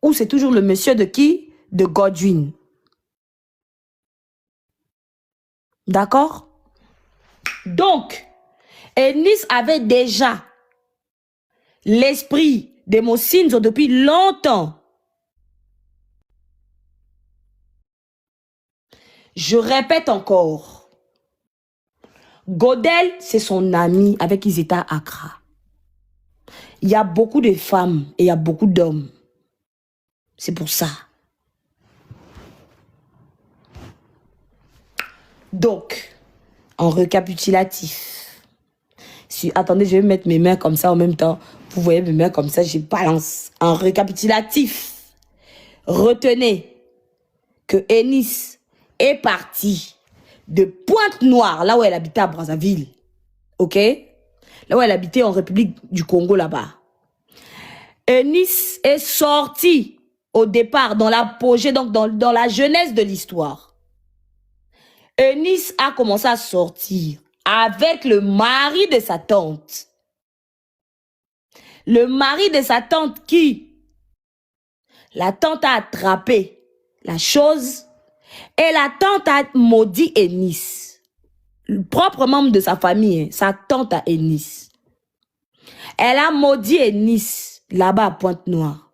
ou c'est toujours le monsieur de qui? De Godwin. D'accord? Donc, Ennis avait déjà l'esprit de Mosinzo depuis longtemps. Je répète encore. Godel, c'est son ami avec qui ils étaient à Accra. Il y a beaucoup de femmes et il y a beaucoup d'hommes. C'est pour ça. Donc, en récapitulatif. Attendez, je vais mettre mes mains comme ça en même temps. Vous voyez mes mains comme ça, je balance. En récapitulatif, retenez que Ennis est partie de Pointe-Noire, là où elle habitait à Brazzaville. OK? Là où elle habitait en République du Congo, là-bas. Ennis est sorti au départ, dans l'apogée, donc dans la jeunesse de l'histoire. Ennis a commencé à sortir avec le mari de sa tante. Le mari de sa tante qui? La tante a attrapé la chose et la tante a maudit Ennis. Le propre membre de sa famille, sa tante à Ennis. Elle a maudit Ennis là-bas à Pointe-Noire.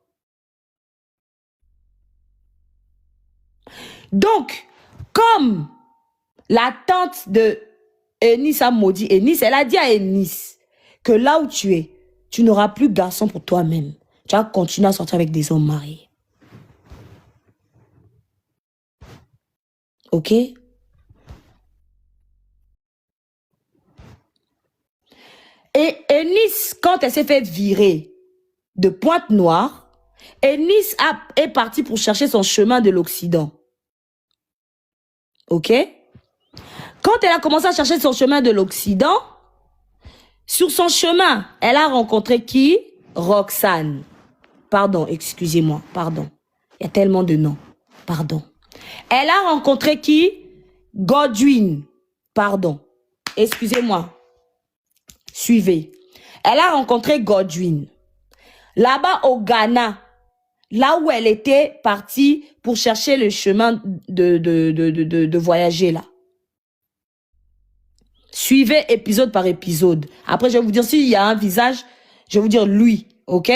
Donc, comme la tante de Ennis a maudit Ennis, elle a dit à Ennis que là où tu es, tu n'auras plus de garçon pour toi-même. Tu vas continuer à sortir avec des hommes mariés. OK? Et Ennis, quand elle s'est fait virer de Pointe-Noire, Ennis est partie pour chercher son chemin de l'Occident. OK? Quand elle a commencé à chercher son chemin de l'Occident, sur son chemin, elle a rencontré qui? Roxane. Pardon, excusez-moi, pardon. Il y a tellement de noms. Pardon. Elle a rencontré qui? Godwin. Pardon. Excusez-moi. Suivez. Elle a rencontré Godwin. Là-bas au Ghana, là où elle était partie pour chercher le chemin de voyager là. Suivez épisode par épisode. Après, je vais vous dire s'il y a un visage, je vais vous dire lui. OK?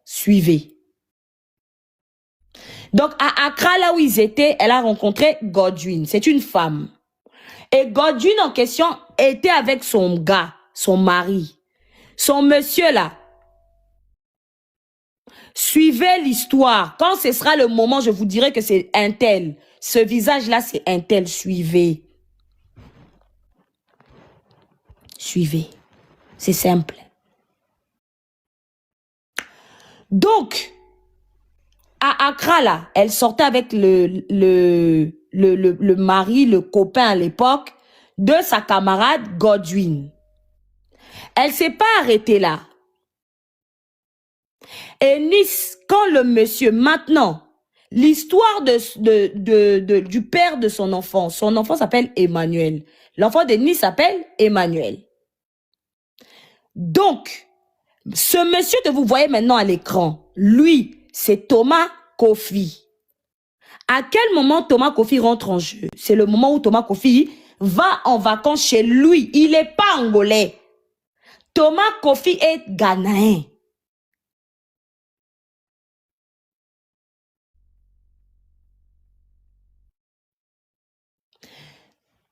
Suivez. Donc, à Accra, là où ils étaient, elle a rencontré Godwin. C'est une femme. Et Godwin en question était avec son gars, son mari. Son monsieur là. Suivez l'histoire. Quand ce sera le moment, je vous dirai que c'est un tel. Ce visage-là, c'est un tel. Suivez. Suivez. C'est simple. Donc, à Accra, là, elle sortait avec le mari, le copain à l'époque, de sa camarade Godwin. Elle s'est pas arrêtée là. Et Nice, quand le monsieur, maintenant, l'histoire du père de son enfant s'appelle Emmanuel. L'enfant de Nice s'appelle Emmanuel. Donc, ce monsieur que vous voyez maintenant à l'écran, lui, c'est Thomas Kofi. À quel moment Thomas Kofi rentre en jeu? C'est le moment où Thomas Kofi va en vacances chez lui. Il n'est pas angolais. Thomas Kofi est ghanéen.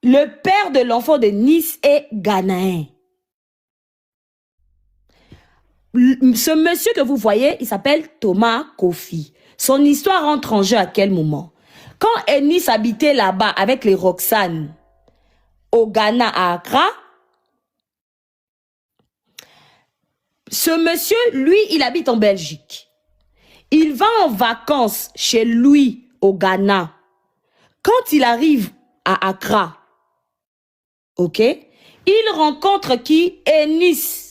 Le père de l'enfant de Nice est ghanéen. Ce monsieur que vous voyez, il s'appelle Thomas Kofi. Son histoire entre en jeu à quel moment? Quand Ennis habitait là-bas avec les Roxane au Ghana à Accra, ce monsieur, lui, il habite en Belgique. Il va en vacances chez lui au Ghana. Quand il arrive à Accra, ok, il rencontre qui? Ennis.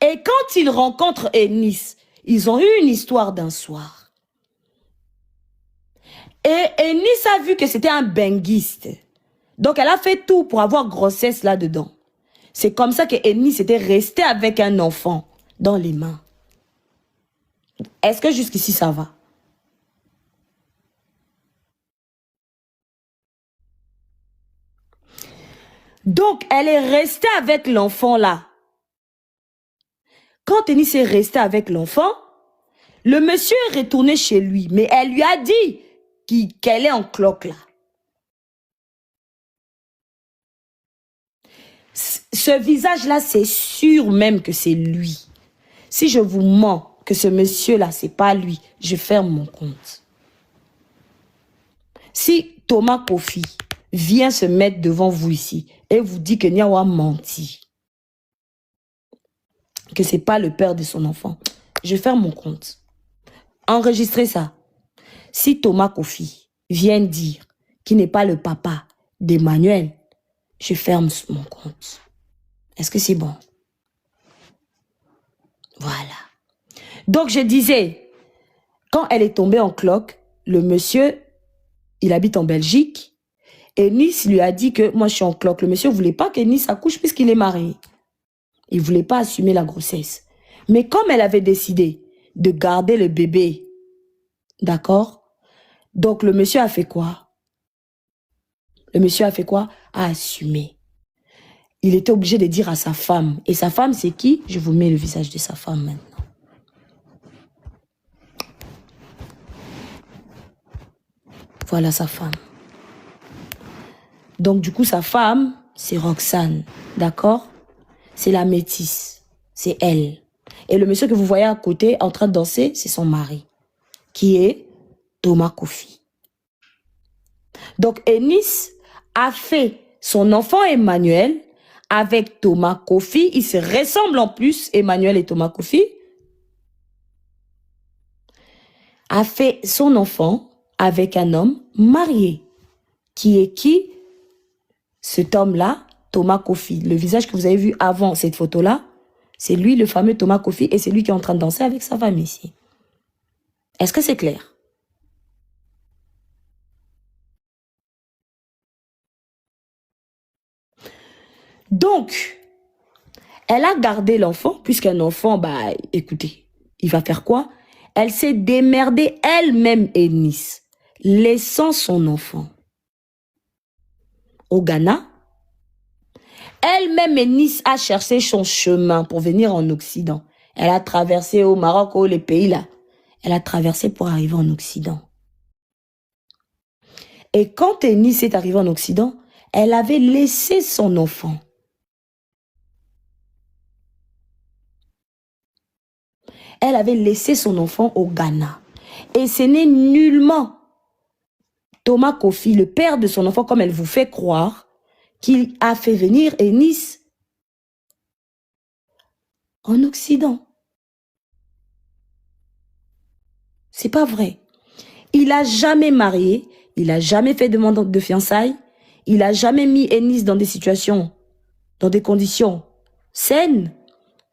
Et quand il rencontre Ennis, ils ont eu une histoire d'un soir. Et Ennis a vu que c'était un benguiste. Donc elle a fait tout pour avoir grossesse là-dedans. C'est comme ça que Ennis était resté avec un enfant dans les mains. Est-ce que jusqu'ici ça va? Donc, elle est restée avec l'enfant là. Quand Ennis est resté avec l'enfant, le monsieur est retourné chez lui, mais elle lui a dit qu'elle est en cloque là. Ce visage-là, c'est sûr même que c'est lui. Si je vous mens que ce monsieur-là, c'est pas lui, je ferme mon compte. Si Thomas Kofi vient se mettre devant vous ici et vous dit que Niawa a menti, que c'est pas le père de son enfant, je ferme mon compte. Enregistrez ça. Si Thomas Kofi vient dire qu'il n'est pas le papa d'Emmanuel, je ferme mon compte. Est-ce que c'est bon? Voilà. Donc je disais, quand elle est tombée en cloque, le monsieur, il habite en Belgique, et Nice lui a dit que moi je suis en cloque. Le monsieur ne voulait pas que Nice accouche puisqu'il est marié. Il ne voulait pas assumer la grossesse. Mais comme elle avait décidé de garder le bébé, d'accord? Donc le monsieur a fait quoi? Le monsieur a fait quoi? A assumé. Il était obligé de dire à sa femme. Et sa femme, c'est qui? Je vous mets le visage de sa femme maintenant. Voilà sa femme. Donc du coup, sa femme, c'est Roxane. D'accord? C'est la métisse. C'est elle. Et le monsieur que vous voyez à côté en train de danser, c'est son mari. Qui est Thomas Kofi. Donc Ennis a fait son enfant Emmanuel avec Thomas Kofi. Ils se ressemblent en plus, Emmanuel et Thomas Kofi. A fait son enfant avec un homme marié. Qui est qui? Cet homme-là, Thomas Kofi. Le visage que vous avez vu avant cette photo-là, c'est lui, le fameux Thomas Kofi, et c'est lui qui est en train de danser avec sa femme ici. Est-ce que c'est clair? Donc, elle a gardé l'enfant, puisqu'un enfant, bah, écoutez, il va faire quoi? Elle s'est démerdée elle-même, Ennis, laissant son enfant au Ghana. Elle-même, Ennis, a cherché son chemin pour venir en Occident. Elle a traversé au Maroc, les pays là. Elle a traversé pour arriver en Occident. Et quand Ennis est arrivée en Occident, elle avait laissé son enfant. Elle avait laissé son enfant au Ghana. Et ce n'est nullement Thomas Kofi, le père de son enfant, comme elle vous fait croire, qu'il a fait venir Ennis en Occident. C'est pas vrai. Il n'a jamais marié, il n'a jamais fait demande de fiançailles, il n'a jamais mis Ennis dans des situations, dans des conditions saines,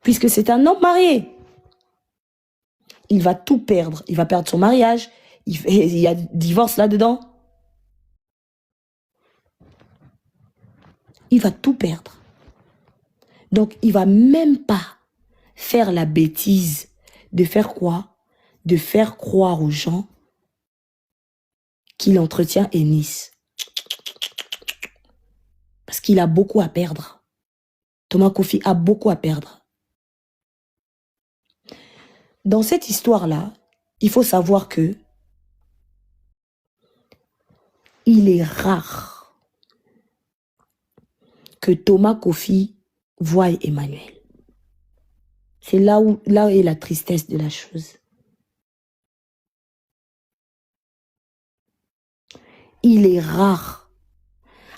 puisque c'est un homme marié. Il va tout perdre. Il va perdre son mariage. Il y a divorce là-dedans. Il va tout perdre. Donc, il va même pas faire la bêtise de faire quoi? De faire croire aux gens qu'il entretient Ennis. Parce qu'il a beaucoup à perdre. Thomas Kofi a beaucoup à perdre. Dans cette histoire-là, il faut savoir que il est rare que Thomas Kofi voie Emmanuel. C'est là où est la tristesse de la chose. Il est rare.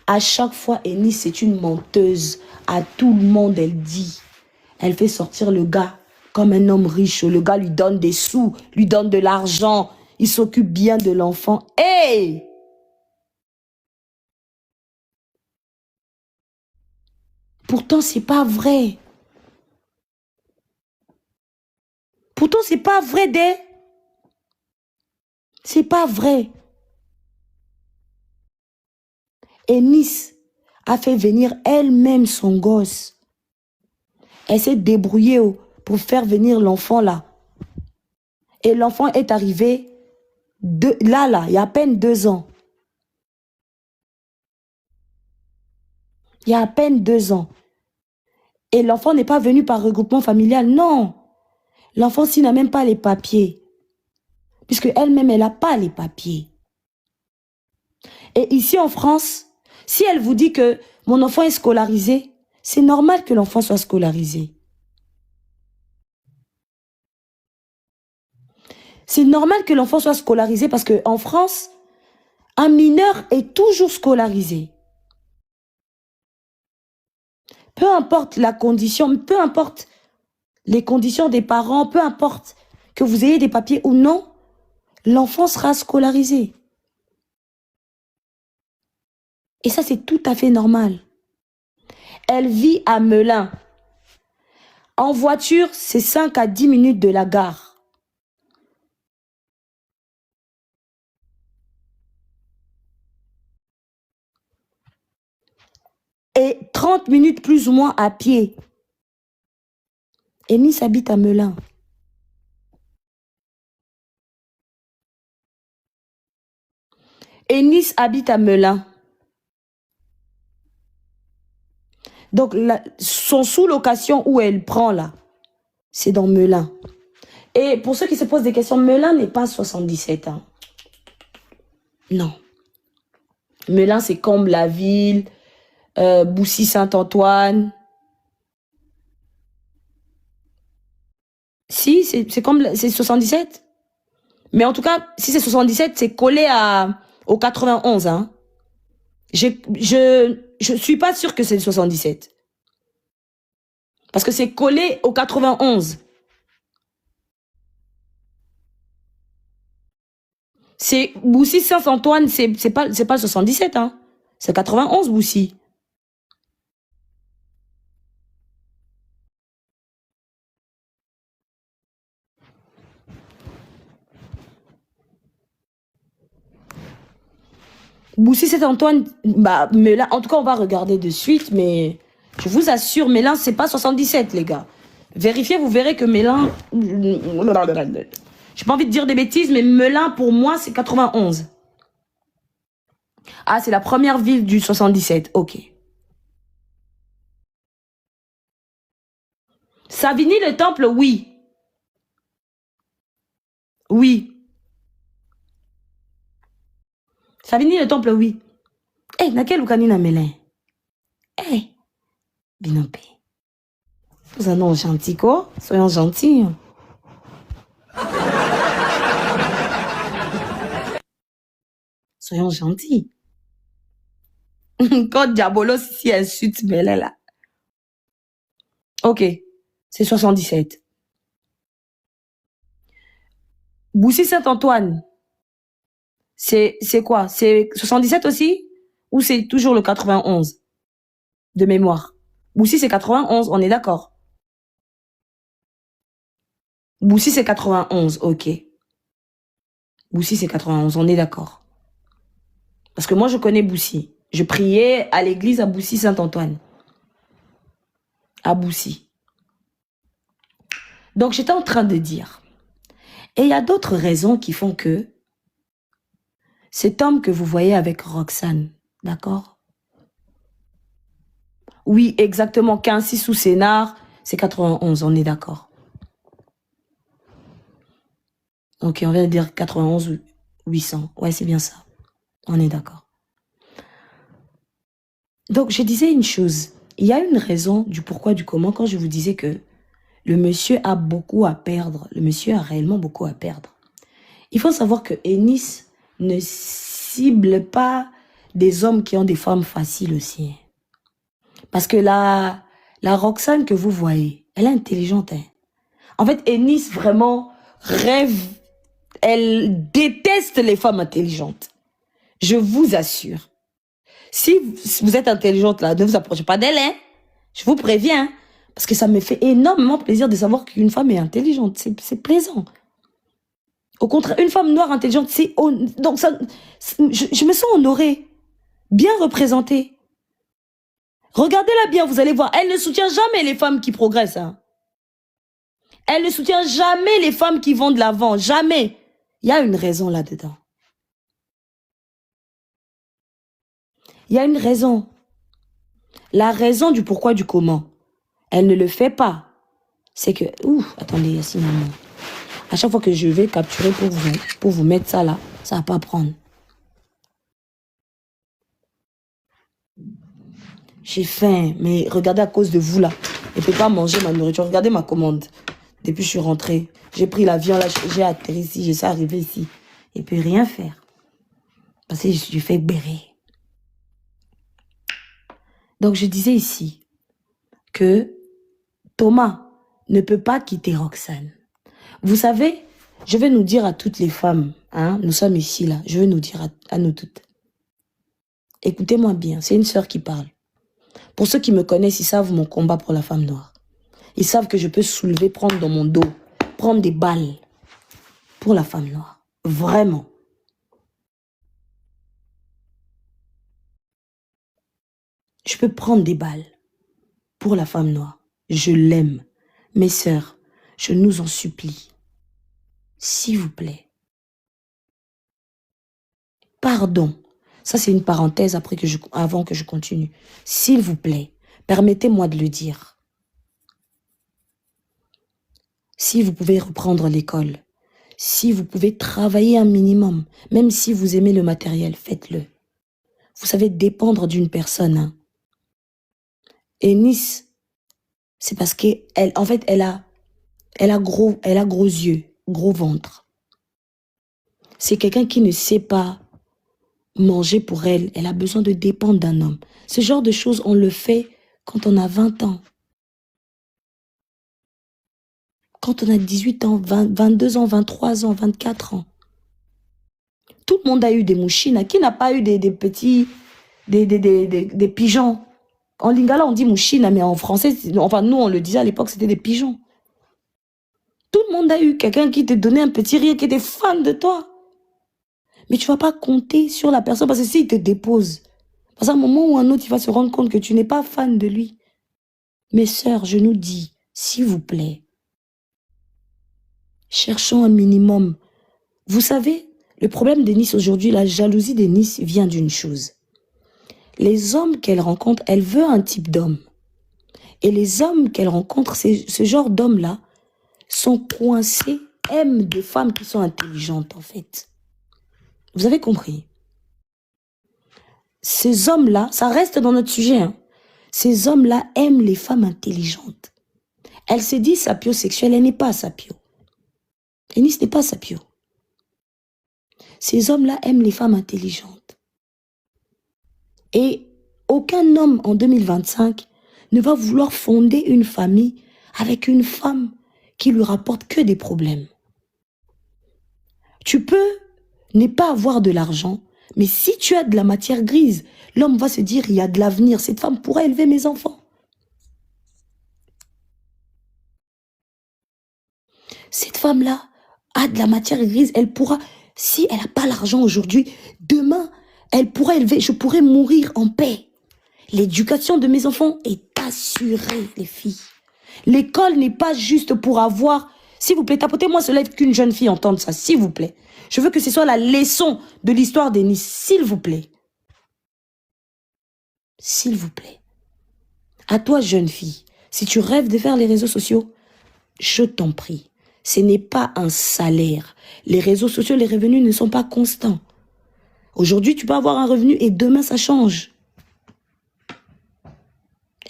À chaque fois, Ennis, c'est une menteuse. À tout le monde, elle dit. Elle fait sortir le gars comme un homme riche. Le gars lui donne des sous, lui donne de l'argent. Il s'occupe bien de l'enfant. Hey! Pourtant, c'est pas vrai. Pourtant, c'est pas vrai, Dé. C'est pas vrai. Ennis a fait venir elle-même son gosse. Elle s'est débrouillée pour faire venir l'enfant là. Et l'enfant est arrivé là, il y a à peine 2 ans. Il y a à peine 2 ans. Et l'enfant n'est pas venu par regroupement familial. Non. L'enfant, s'il n'a même pas les papiers. Puisque elle-même, elle n'a pas les papiers. Et ici en France, si elle vous dit que mon enfant est scolarisé, c'est normal que l'enfant soit scolarisé. C'est normal que l'enfant soit scolarisé parce qu'en France, un mineur est toujours scolarisé. Peu importe la condition, peu importe les conditions des parents, peu importe que vous ayez des papiers ou non, l'enfant sera scolarisé. Et ça, c'est tout à fait normal. Elle vit à Melun. En voiture, c'est 5 à 10 minutes de la gare. Et 30 minutes plus ou moins à pied. Eunice habite à Melun. Eunice habite à Melun. Donc, son sous-location où elle prend là, c'est dans Melun. Et pour ceux qui se posent des questions, Melun n'est pas 77 ans. Non. Melun, c'est Comble-la-Ville, Boussy-Saint-Antoine. Si, c'est comme c'est 77. Mais en tout cas, si c'est 77, c'est collé au 91. Hein. Je suis pas sûre que c'est 77. Parce que c'est collé au 91. C'est Boussy Saint-Antoine, c'est pas le 77, hein. C'est 91 Boussy. Boussy Saint-Antoine, bah, mais là, en tout cas, on va regarder de suite, mais je vous assure, Mélin, c'est pas 77, les gars. Vérifiez, vous verrez que Mélin, j'ai pas envie de dire des bêtises, mais Melun, pour moi, c'est 91. Ah, c'est la première ville du 77, ok. Savigny-le-Temple, oui. Oui. Savigny-le-Temple, oui. Eh, naquelle ou kanina Melun? Eh, Binope. Vous en êtes gentils, quoi? Soyons gentils. Soyons gentils. Quand Diabolos ici insulte Melun, là. Ok, c'est 77. Boussy Saint-Antoine, c'est quoi? C'est 77 aussi? Ou c'est toujours le 91 de mémoire? Boussy, c'est 91, on est d'accord. Boussy, c'est 91, ok. Boussy, c'est 91, on est d'accord. Parce que moi, je connais Boussy. Je priais à l'église à Boussy Saint-Antoine. À Boussy. Donc, j'étais en train de dire. Et il y a d'autres raisons qui font que cet homme que vous voyez avec Roxane, d'accord? Oui, exactement, 15 sous Sénard, c'est 91, on est d'accord. Ok, on vient de dire 91 ou 800. Ouais, c'est bien ça. On est d'accord. Donc, je disais une chose. Il y a une raison du pourquoi, du comment, quand je vous disais que le monsieur a beaucoup à perdre. Le monsieur a réellement beaucoup à perdre. Il faut savoir que Eunice ne cible pas des hommes qui ont des femmes faciles aussi. Parce que la Roxane que vous voyez, elle est intelligente. Hein. En fait, Eunice vraiment rêve, elle déteste les femmes intelligentes. Je vous assure. Si vous êtes intelligente là, ne vous approchez pas d'elle. Hein. Je vous préviens. Hein. Parce que ça me fait énormément plaisir de savoir qu'une femme est intelligente. C'est plaisant. Au contraire, une femme noire intelligente, c'est... Donc ça, je me sens honorée. Bien représentée. Regardez-la bien, vous allez voir. Elle ne soutient jamais les femmes qui progressent. Hein. Elle ne soutient jamais les femmes qui vont de l'avant. Jamais. Il y a une raison là-dedans. Il y a une raison. La raison du pourquoi, du comment. Elle ne le fait pas. C'est que... Ouh, attendez, Yassine. À chaque fois que je vais capturer pour vous mettre ça là, ça va pas prendre. J'ai faim, mais regardez à cause de vous là. Je ne peux pas manger ma nourriture. Regardez ma commande. Depuis que je suis rentrée, j'ai pris l'avion là, j'ai atterri ici, je suis arrivé ici. Et puis rien faire. Parce que je suis fait bérer. Donc je disais ici que Thomas ne peut pas quitter Roxane. Vous savez, je vais nous dire à toutes les femmes, hein, nous sommes ici là, je vais nous dire à nous toutes. Écoutez-moi bien, c'est une sœur qui parle. Pour ceux qui me connaissent, ils savent mon combat pour la femme noire. Ils savent que je peux soulever, prendre dans mon dos, prendre des balles pour la femme noire. Vraiment. Je peux prendre des balles pour la femme noire. Je l'aime. Mes sœurs, je nous en supplie. S'il vous plaît. Pardon. Ça, c'est une parenthèse avant que je continue. S'il vous plaît, permettez-moi de le dire. Si vous pouvez reprendre l'école, si vous pouvez travailler un minimum, même si vous aimez le matériel, faites-le. Vous savez dépendre d'une personne. Hein. Et Nice, c'est parce qu'elle, en fait, elle a gros yeux, gros ventre. C'est quelqu'un qui ne sait pas manger pour elle. Elle a besoin de dépendre d'un homme. Ce genre de choses, on le fait quand on a 20 ans. Quand on a 18 ans, 22 ans, 23 ans, 24 ans. Tout le monde a eu des mouchines. Qui n'a pas eu des petits, des pigeons? En lingala, on dit mouchine, mais en français, enfin, nous, on le disait à l'époque, c'était des pigeons. Tout le monde a eu quelqu'un qui te donnait un petit rire, qui était fan de toi. Mais tu ne vas pas compter sur la personne, parce que s'il te dépose, parce qu'à un moment ou un autre, il va se rendre compte que tu n'es pas fan de lui. Mes sœurs, je nous dis, s'il vous plaît, cherchons un minimum. Vous savez, le problème de Nice aujourd'hui, la jalousie de Nice vient d'une chose. Les hommes qu'elle rencontre, elle veut un type d'homme. Et les hommes qu'elle rencontre, ce genre d'hommes-là, sont coincés, aiment des femmes qui sont intelligentes, en fait. Vous avez compris? Ces hommes-là, ça reste dans notre sujet, hein. Ces hommes-là aiment les femmes intelligentes. Elle se dit sapiosexuelle, elle n'est pas sapio. Et Nice n'est pas sapio. Ces hommes-là aiment les femmes intelligentes. Et aucun homme en 2025 ne va vouloir fonder une famille avec une femme qui lui rapporte que des problèmes. Tu peux ne pas avoir de l'argent, mais si tu as de la matière grise, l'homme va se dire, il y a de l'avenir, cette femme pourra élever mes enfants. Cette femme-là a de la matière grise, elle pourra, si elle n'a pas l'argent aujourd'hui, demain, elle pourra élever, je pourrai mourir en paix. L'éducation de mes enfants est assurée, les filles. L'école n'est pas juste pour avoir... S'il vous plaît, tapotez-moi cela qu'une jeune fille entende ça, s'il vous plaît. Je veux que ce soit la leçon de l'histoire de Nice, s'il vous plaît. S'il vous plaît. À toi, jeune fille, si tu rêves de faire les réseaux sociaux, je t'en prie. Ce n'est pas un salaire. Les réseaux sociaux, les revenus ne sont pas constants. Aujourd'hui, tu peux avoir un revenu et demain, ça change.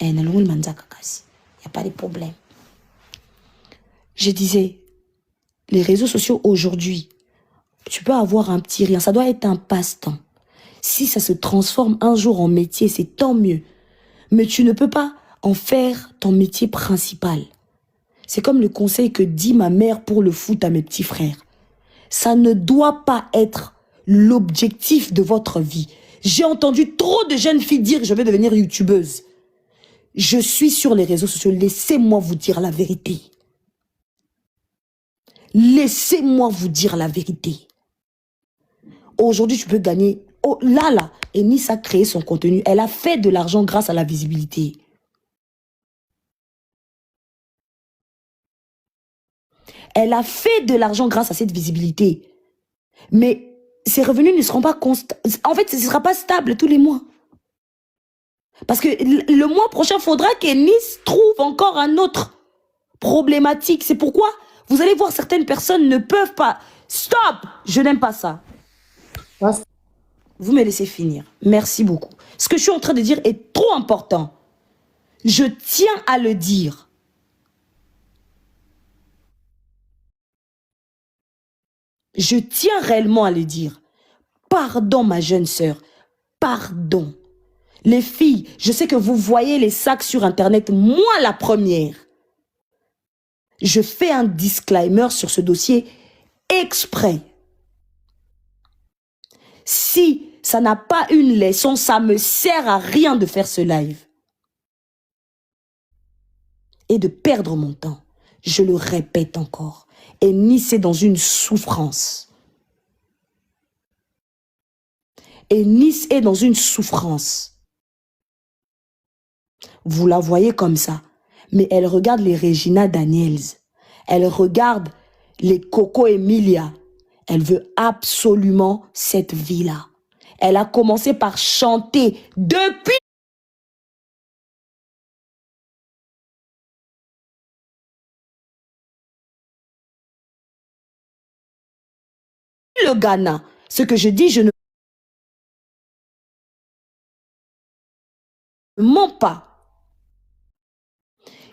Il n'y a pas de problème. Je disais, les réseaux sociaux aujourd'hui, tu peux avoir un petit rien. Ça doit être un passe-temps. Si ça se transforme un jour en métier, c'est tant mieux. Mais tu ne peux pas en faire ton métier principal. C'est comme le conseil que dit ma mère pour le foot à mes petits frères. Ça ne doit pas être l'objectif de votre vie. J'ai entendu trop de jeunes filles dire « je vais devenir youtubeuse ». Je suis sur les réseaux sociaux. Laissez-moi vous dire la vérité. Laissez-moi vous dire la vérité. Aujourd'hui, tu peux gagner... Oh, là, Eunice a créé son contenu. Elle a fait de l'argent grâce à la visibilité. Elle a fait de l'argent grâce à cette visibilité. Mais ses revenus ne seront pas constants. En fait, ce ne sera pas stable tous les mois. Parce que le mois prochain, il faudra qu'Ennis trouve encore un autre problématique. C'est pourquoi vous allez voir certaines personnes ne peuvent pas. Stop! Je n'aime pas ça. Vous me laissez finir. Merci beaucoup. Ce que je suis en train de dire est trop important. Je tiens à le dire. Je tiens réellement à le dire. Pardon, ma jeune sœur. Pardon. Les filles, je sais que vous voyez les sacs sur Internet, moi la première. Je fais un disclaimer sur ce dossier exprès. Si ça n'a pas une leçon, ça me sert à rien de faire ce live. Et de perdre mon temps. Je le répète encore. Et Nice est dans une souffrance. Et Nice est dans une souffrance. Vous la voyez comme ça. Mais elle regarde les Regina Daniels. Elle regarde les Coco Emilia. Elle veut absolument cette vie-là. Elle a commencé par chanter depuis le Ghana. Ce que je dis, je ne mens pas.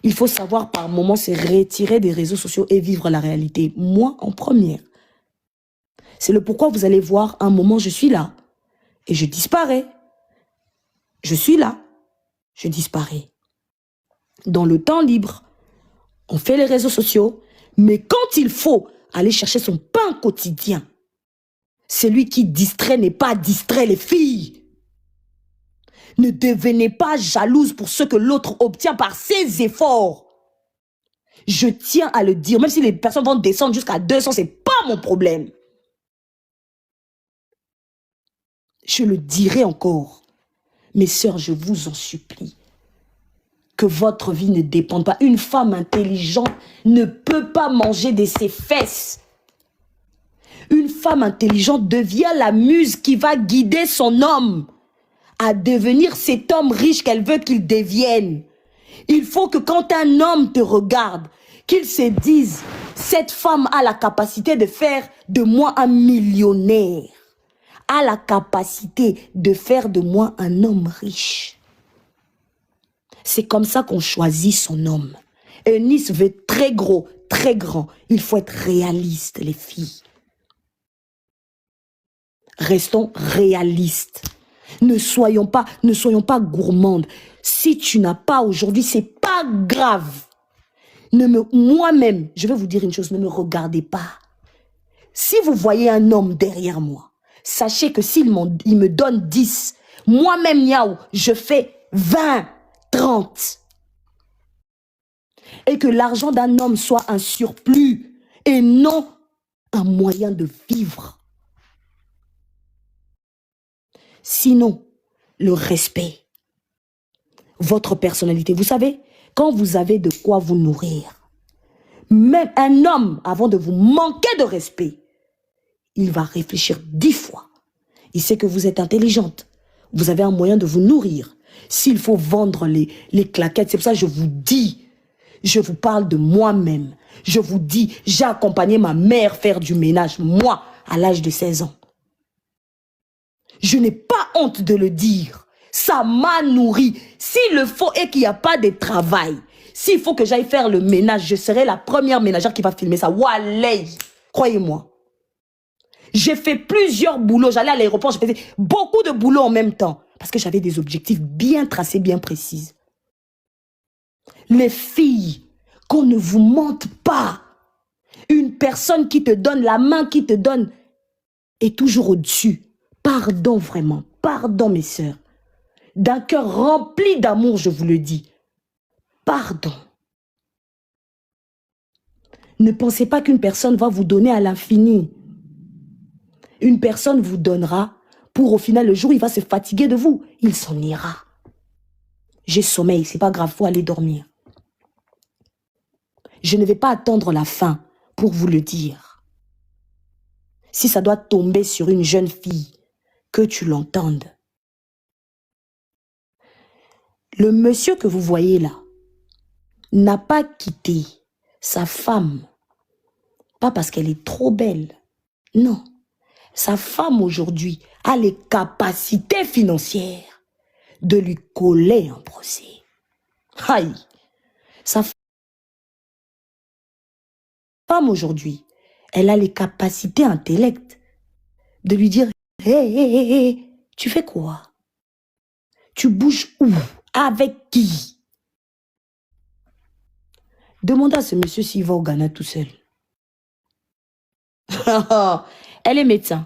Il faut savoir par moments se retirer des réseaux sociaux et vivre la réalité. Moi, en première. C'est le pourquoi vous allez voir, un moment, je suis là. Et je disparais. Je suis là. Je disparais. Dans le temps libre, on fait les réseaux sociaux. Mais quand il faut aller chercher son pain quotidien, celui qui distrait n'est pas distrait, les filles. Ne devenez pas jalouse pour ce que l'autre obtient par ses efforts. Je tiens à le dire, même si les personnes vont descendre jusqu'à 200, ce n'est pas mon problème. Je le dirai encore. Mes sœurs, je vous en supplie. Que votre vie ne dépende pas. Une femme intelligente ne peut pas manger de ses fesses. Une femme intelligente devient la muse qui va guider son homme à devenir cet homme riche qu'elle veut qu'il devienne. Il faut que quand un homme te regarde, qu'il se dise, cette femme a la capacité de faire de moi un millionnaire, a la capacité de faire de moi un homme riche. C'est comme ça qu'on choisit son homme. Eunice veut très gros, très grand. Il faut être réaliste, les filles. Restons réalistes. Ne soyons pas gourmandes. Si tu n'as pas aujourd'hui, c'est pas grave. Moi-même, je vais vous dire une chose, ne me regardez pas. Si vous voyez un homme derrière moi, sachez que s'il me donne 10, moi-même, Niaou, je fais 20, 30. Et que l'argent d'un homme soit un surplus et non un moyen de vivre. Sinon, le respect, votre personnalité. Vous savez, quand vous avez de quoi vous nourrir, même un homme, avant de vous manquer de respect, il va réfléchir 10 fois. Il sait que vous êtes intelligente. Vous avez un moyen de vous nourrir. S'il faut vendre les claquettes, c'est pour ça que je vous dis, je vous parle de moi-même. Je vous dis, j'ai accompagné ma mère faire du ménage, moi, à l'âge de 16 ans. Je n'ai pas honte de le dire. Ça m'a nourri. S'il le faut et qu'il n'y a pas de travail, s'il faut que j'aille faire le ménage, je serai la première ménagère qui va filmer ça. Wallah, croyez-moi. J'ai fait plusieurs boulots. J'allais à l'aéroport, je faisais beaucoup de boulots en même temps. Parce que j'avais des objectifs bien tracés, bien précis. Les filles, qu'on ne vous mente pas. Une personne qui te donne la main, qui te donne, est toujours au-dessus. Pardon vraiment, pardon mes sœurs. D'un cœur rempli d'amour, je vous le dis. Pardon. Ne pensez pas qu'une personne va vous donner à l'infini. Une personne vous donnera pour au final, le jour où il va se fatiguer de vous, il s'en ira. J'ai sommeil, c'est pas grave, faut aller dormir. Je ne vais pas attendre la fin pour vous le dire. Si ça doit tomber sur une jeune fille, que tu l'entendes. Le monsieur que vous voyez là n'a pas quitté sa femme, pas parce qu'elle est trop belle. Non. Sa femme aujourd'hui a les capacités financières de lui coller un procès. Aïe. Sa femme aujourd'hui, elle a les capacités intellectuelles de lui dire hé, tu fais quoi? Tu bouges où? Avec qui? Demande à ce monsieur s'il va au Ghana tout seul. Elle est médecin.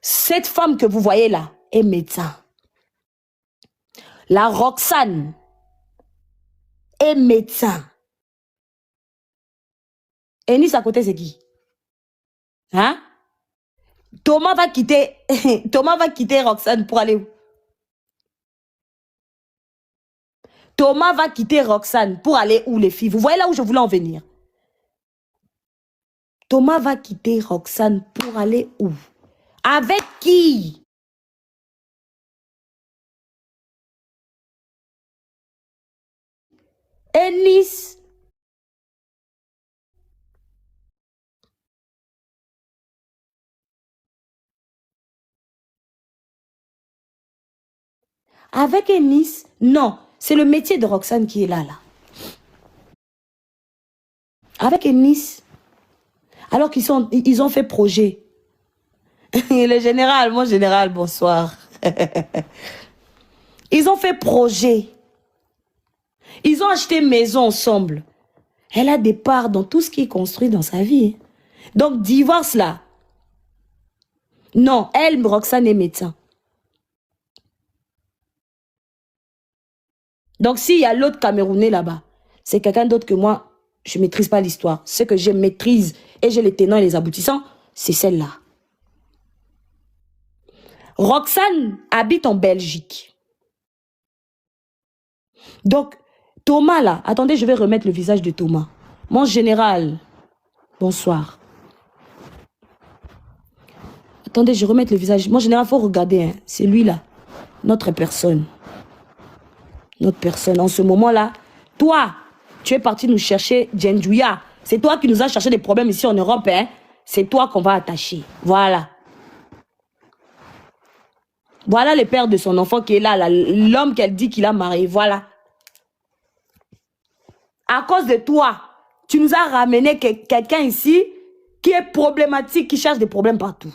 Cette femme que vous voyez là est médecin. La Roxane est médecin. Et Nice à côté, c'est qui? Hein? Thomas va quitter Roxane pour aller où? Thomas va quitter Roxane pour aller où, les filles? Vous voyez là où je voulais en venir? Thomas va quitter Roxane pour aller où? Avec qui? Et Nice? Avec Ennis? Non, c'est le métier de Roxane qui est là. Avec Ennis? Alors ils ont fait projet. Le général, mon général, bonsoir. Ils ont fait projet. Ils ont acheté maison ensemble. Elle a des parts dans tout ce qui est construit dans sa vie. Donc, divorce là. Non, elle, Roxane, est médecin. Donc, s'il y a l'autre Camerounais là-bas, c'est quelqu'un d'autre que moi, je ne maîtrise pas l'histoire. Ce que je maîtrise et j'ai les tenants et les aboutissants, c'est celle-là. Roxane habite en Belgique. Donc, Thomas là, attendez, je vais remettre le visage de Thomas. Mon général, bonsoir. Attendez, je remets le visage. Mon général, il faut regarder, hein. C'est lui là, notre personne. Notre personne. En ce moment-là, toi, tu es parti nous chercher Djendjouya. C'est toi qui nous as cherché des problèmes ici en Europe, hein. C'est toi qu'on va attacher. Voilà. Voilà le père de son enfant qui est là l'homme qu'elle dit qu'il a marié. Voilà. À cause de toi, tu nous as ramené quelqu'un ici qui est problématique, qui cherche des problèmes partout.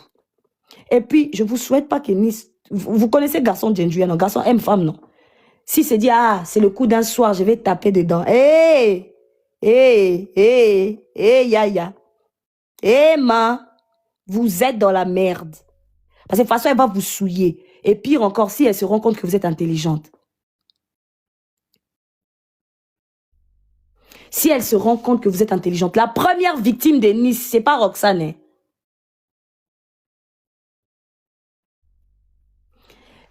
Et puis, je ne vous souhaite pas que Nice... Vous connaissez garçon Djendjouya, non? Garçon aime femme, non? Si c'est dit, ah, c'est le coup d'un soir, je vais taper dedans. Hé, Yaya. Hé, ma, vous êtes dans la merde. Parce que de toute façon, elle va vous souiller. Et pire encore, si elle se rend compte que vous êtes intelligente. Si elle se rend compte que vous êtes intelligente. La première victime de Nice, c'est pas Roxane. Hein.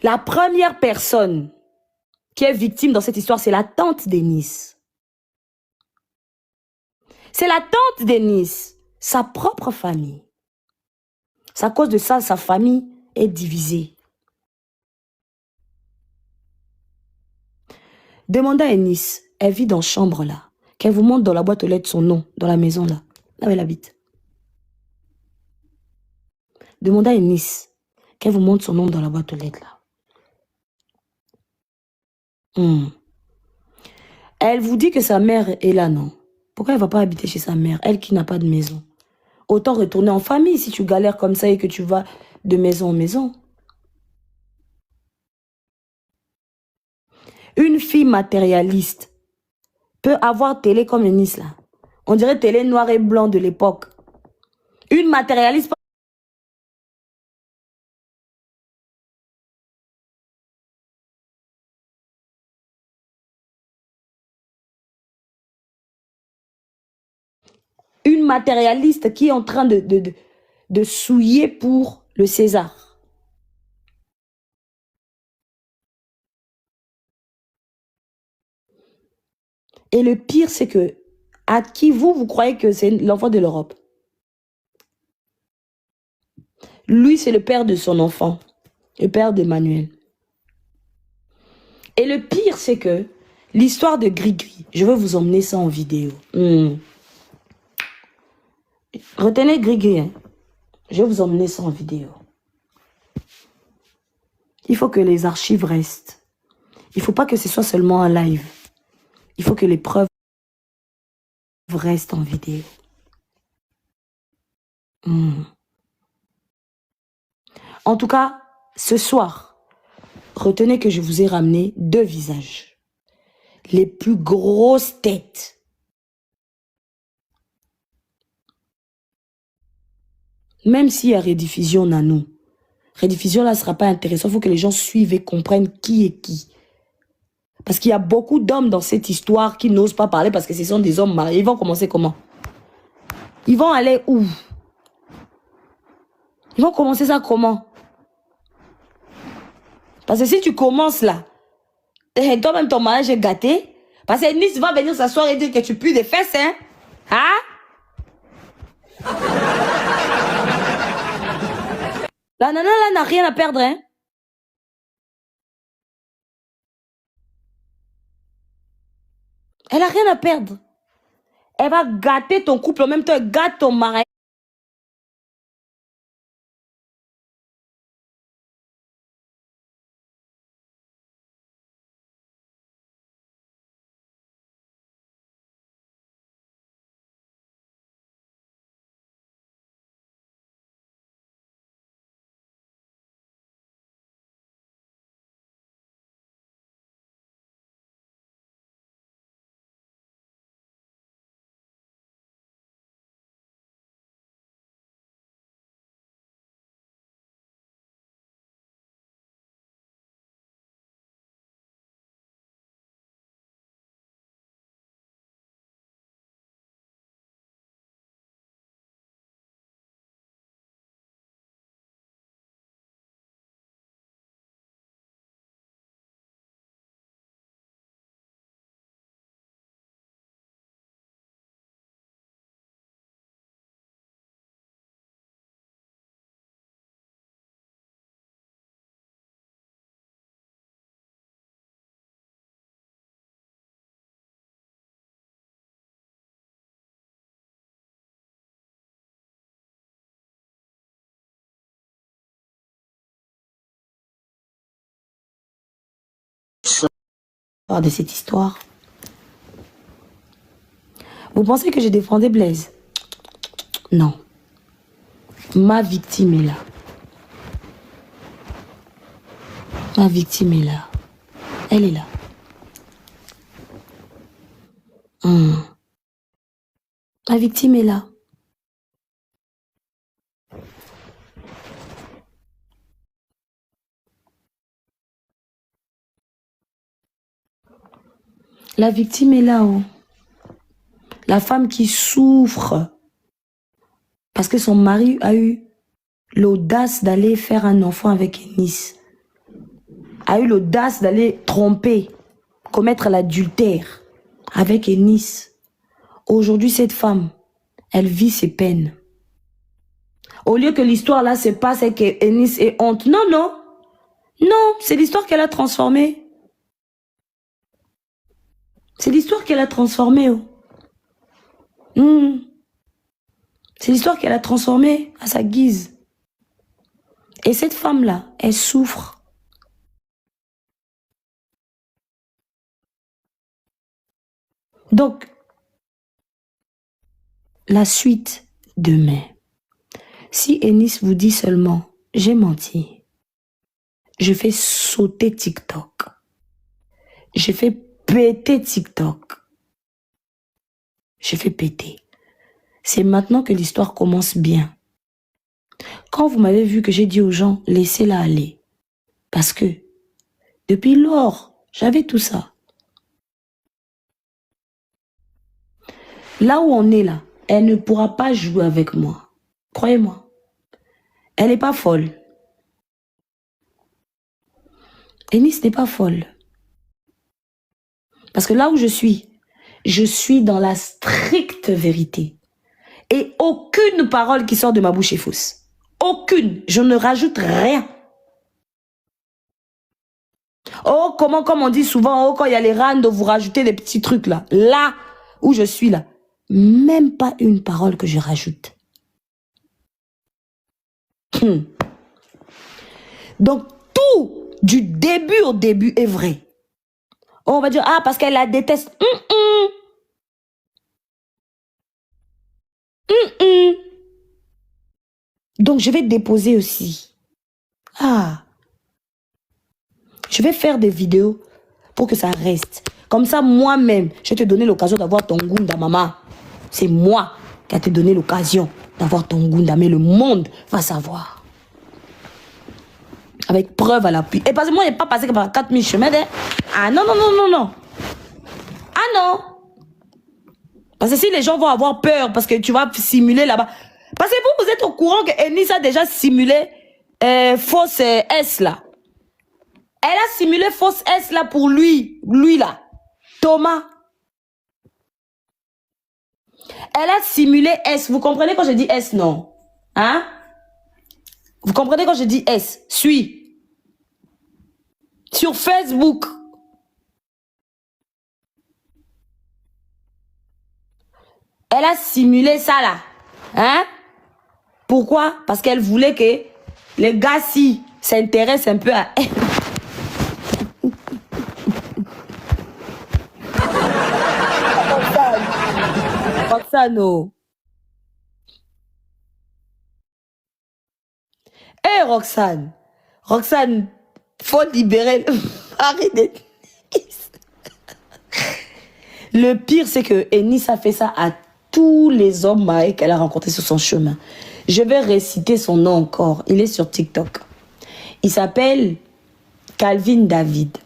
La première personne qui est victime dans cette histoire, c'est la tante de Nice. C'est la tante de Nice, sa propre famille. C'est à cause de ça, sa famille est divisée. Demandez à Nice, elle vit dans la chambre là, qu'elle vous montre dans la boîte aux lettres son nom, dans la maison là, là où elle habite. Demandez à Nice, qu'elle vous montre son nom dans la boîte aux lettres là. Elle vous dit que sa mère est là, non? Pourquoi elle ne va pas habiter chez sa mère, elle qui n'a pas de maison? Autant retourner en famille si tu galères comme ça et que tu vas de maison en maison. Une fille matérialiste peut avoir télé comme Nice là. On dirait télé noir et blanc de l'époque. Une matérialiste... Une matérialiste qui est en train de souiller pour le César. Et le pire, c'est que, à qui vous croyez que c'est l'enfant de l'Europe? Lui, c'est le père de son enfant, le père d'Emmanuel. Et le pire, c'est que l'histoire de Grigri, je vais vous emmener ça en vidéo. Retenez Grigri, hein. Je vais vous emmener ça en vidéo. Il faut que les archives restent. Il ne faut pas que ce soit seulement un live. Il faut que les preuves restent en vidéo. En tout cas, ce soir, retenez que je vous ai ramené 2 visages. Les plus grosses têtes. Même s'il y a rediffusion, Nanou. Rediffusion, là, ne sera pas intéressant. Il faut que les gens suivent et comprennent qui est qui. Parce qu'il y a beaucoup d'hommes dans cette histoire qui n'osent pas parler parce que ce sont des hommes mariés. Ils vont commencer comment? Ils vont aller où? Ils vont commencer ça comment? Parce que si tu commences là, toi-même ton mariage est gâté. Parce que Nice va venir s'asseoir et dire que tu pues des fesses, hein? Hein? La nana là n'a rien à perdre, hein? Elle n'a rien à perdre. Elle va gâter ton couple en même temps, elle gâte ton mari. De cette histoire. Vous pensez que je défendais Blaise? Non. Ma victime est là. Ma victime est là. Elle est là. Ma victime est là. La victime est là, oh. La femme qui souffre parce que son mari a eu l'audace d'aller faire un enfant avec Eunice. A eu l'audace d'aller tromper, commettre l'adultère avec Eunice. Aujourd'hui, cette femme, elle vit ses peines. Au lieu que l'histoire là se passe et que Eunice ait honte. Non, non. Non, c'est l'histoire qu'elle a transformée. C'est l'histoire qu'elle a transformée. Oh. C'est l'histoire qu'elle a transformée à sa guise. Et cette femme-là, elle souffre. Donc, la suite demain. Si Eunice vous dit seulement, j'ai menti, je fais sauter TikTok. Je fais péter TikTok. Je fais péter. C'est maintenant que l'histoire commence bien. Quand vous m'avez vu que j'ai dit aux gens, laissez-la aller. Parce que, depuis lors, j'avais tout ça. Là où on est là, elle ne pourra pas jouer avec moi. Croyez-moi. Elle n'est pas folle. Eunice n'est pas folle. Parce que là où je suis, Je suis dans la stricte vérité. Et aucune parole qui sort de ma bouche est fausse. Aucune. Je ne rajoute rien. Oh, comment, comme on dit souvent, oh, quand il y a les randes, vous rajoutez des petits trucs là. Là où je suis là. Même pas une parole que je rajoute. Donc, tout du début au début est vrai. On va dire, ah, parce qu'elle la déteste. Donc, je vais déposer aussi. Ah. Je vais faire des vidéos pour que ça reste. Comme ça, moi-même, je vais te donner l'occasion d'avoir ton Gunda, maman. C'est moi qui a te donné l'occasion d'avoir ton Gunda, mais le monde va savoir. Avec preuve à l'appui. Et parce que moi, je n'ai pas passé par 4000 chemins. Ah non, non, non, non, non. Ah non. Parce que si les gens vont avoir peur, parce que tu vas simuler là-bas. Parce que vous êtes au courant que Ennis a déjà simulé fausse S là. Elle a simulé fausse S là pour lui là. Thomas. Elle a simulé S. Vous comprenez quand je dis S, non? Hein? Vous comprenez quand je dis S? Suis. Sur Facebook. Elle a simulé ça là. Hein? Pourquoi? Parce qu'elle voulait que les gars si s'intéressent un peu à elle. Roxane. Hé Roxane. Roxane, faut libérer le mari d'Ennis. Le pire, c'est que Ennis a fait ça à tous les hommes mariés qu'elle a rencontrés sur son chemin. Je vais réciter son nom encore. Il est sur TikTok. Il s'appelle Calvin David.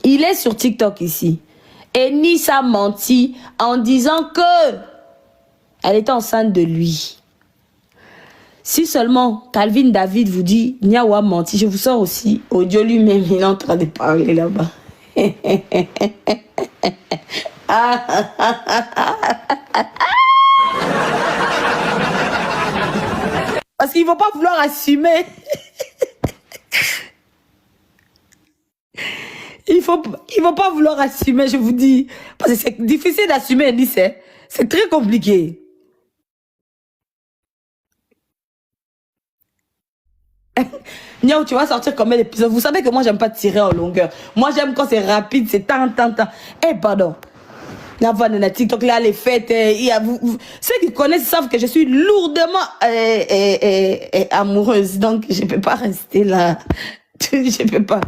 Il est sur TikTok ici. Ennis a menti en disant que elle était enceinte de lui. Si seulement Calvin David vous dit Niawa menti, je vous sors aussi audio lui-même, il est en train de parler là-bas. Parce qu'il ne faut pas vouloir assumer. Il faut pas vouloir assumer, je vous dis. Parce que c'est difficile d'assumer, Ennis. C'est très compliqué. Niaou, tu vas sortir combien d'épisodes? Vous savez que moi, j'aime pas tirer en longueur. Moi, j'aime quand c'est rapide, c'est tant. Eh, pardon. La voix de TikTok, là, les fêtes, ceux qui connaissent savent que je suis lourdement amoureuse. Donc, je peux pas rester là. Je peux pas.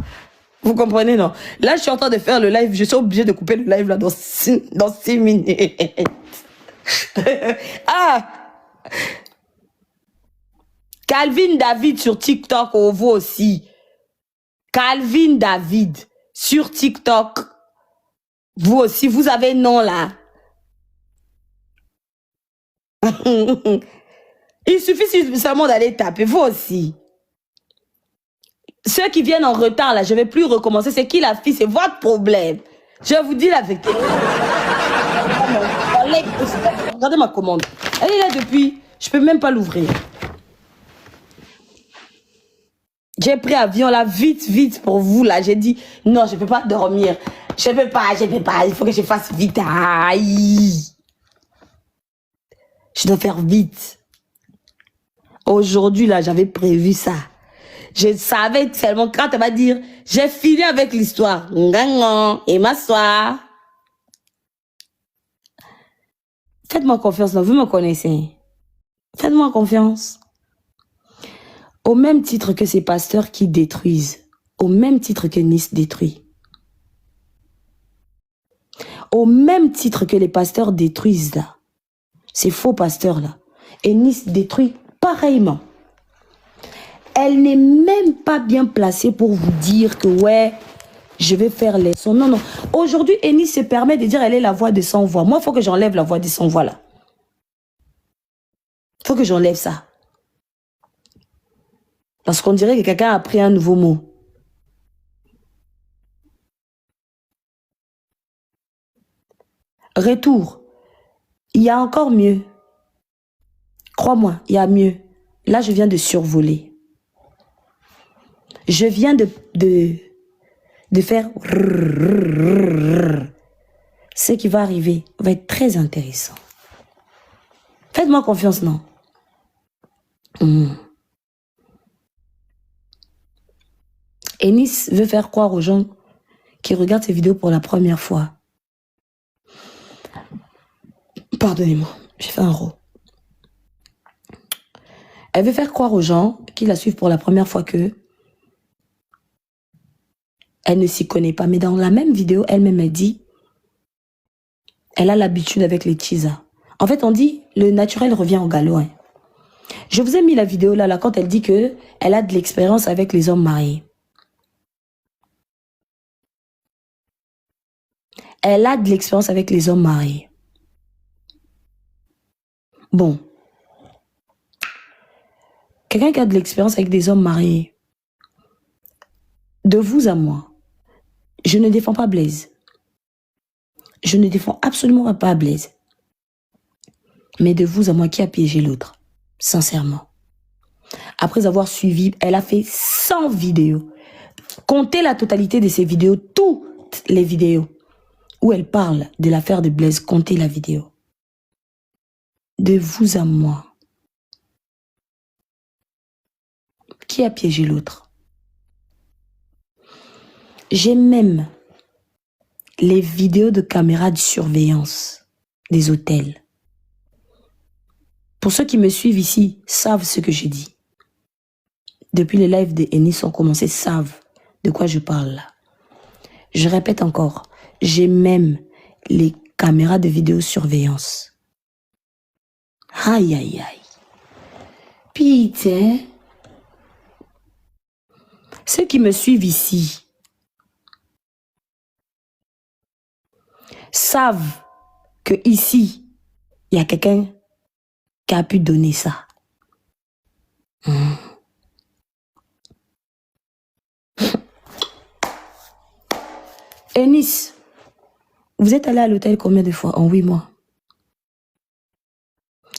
Vous comprenez, non? Là, je suis en train de faire le live. Je suis obligée de couper le live là dans 6 minutes. Ah! Calvin David sur TikTok, vous aussi. Calvin David sur TikTok. Vous aussi, vous avez un nom là. Il suffit seulement d'aller taper, vous aussi. Ceux qui viennent en retard là, je ne vais plus recommencer. C'est qui la fille? C'est votre problème. Je vous dis la vérité. Regardez ma commande. Elle est là depuis. Je ne peux même pas l'ouvrir. J'ai pris avion là, vite pour vous là. J'ai dit, non, je ne peux pas dormir. Je peux pas. Il faut que je fasse vite. Aïe. Je dois faire vite. Aujourd'hui là, j'avais prévu ça. Je savais seulement quand elle va dire, j'ai fini avec l'histoire. Et m'asseoir. Faites-moi confiance, là, vous me connaissez. Faites-moi confiance. Au même titre que ces pasteurs qui détruisent, au même titre que Nice détruit, au même titre que les pasteurs détruisent là, ces faux pasteurs là, et Nice détruit pareillement. Elle n'est même pas bien placée pour vous dire que ouais, je vais faire les sons. Non, non. Aujourd'hui, Ennis se permet de dire elle est la voix de sans voix. Moi, il faut que j'enlève la voix de sans voix là. Il faut que j'enlève ça. Parce qu'on dirait que quelqu'un a appris un nouveau mot. Retour. Il y a encore mieux. Crois-moi, il y a mieux. Là, je viens de survoler. Je viens de faire... Ce qui va arriver va être très intéressant. Faites-moi confiance, non? Ennis veut faire croire aux gens qui regardent ces vidéos pour la première fois. Pardonnez-moi, j'ai fait un rot. Elle veut faire croire aux gens qui la suivent pour la première fois que elle ne s'y connaît pas. Mais dans la même vidéo, elle-même a dit elle a l'habitude avec les cheesas. En fait, on dit le naturel revient au galop. Hein. Je vous ai mis la vidéo là quand elle dit que elle a de l'expérience avec les hommes mariés. Elle a de l'expérience avec les hommes mariés. Bon. Quelqu'un qui a de l'expérience avec des hommes mariés, de vous à moi, je ne défends pas Blaise. Je ne défends absolument pas Blaise. Mais de vous à moi, qui a piégé l'autre? Sincèrement. Après avoir suivi, elle a fait 100 vidéos. Comptez la totalité de ces vidéos, toutes les vidéos où elle parle de l'affaire de Blaise, comptez la vidéo. De vous à moi. Qui a piégé l'autre? J'ai même les vidéos de caméras de surveillance des hôtels. Pour ceux qui me suivent ici, savent ce que j'ai dit. Depuis les lives de Ennis ont commencé, savent de quoi je parle là. Je répète encore, j'ai même les caméras de vidéosurveillance. Aïe, aïe, aïe. Putain. Ceux qui me suivent ici savent que ici, il y a quelqu'un qui a pu donner ça. Ennis, vous êtes allé à l'hôtel combien de fois en 8 mois?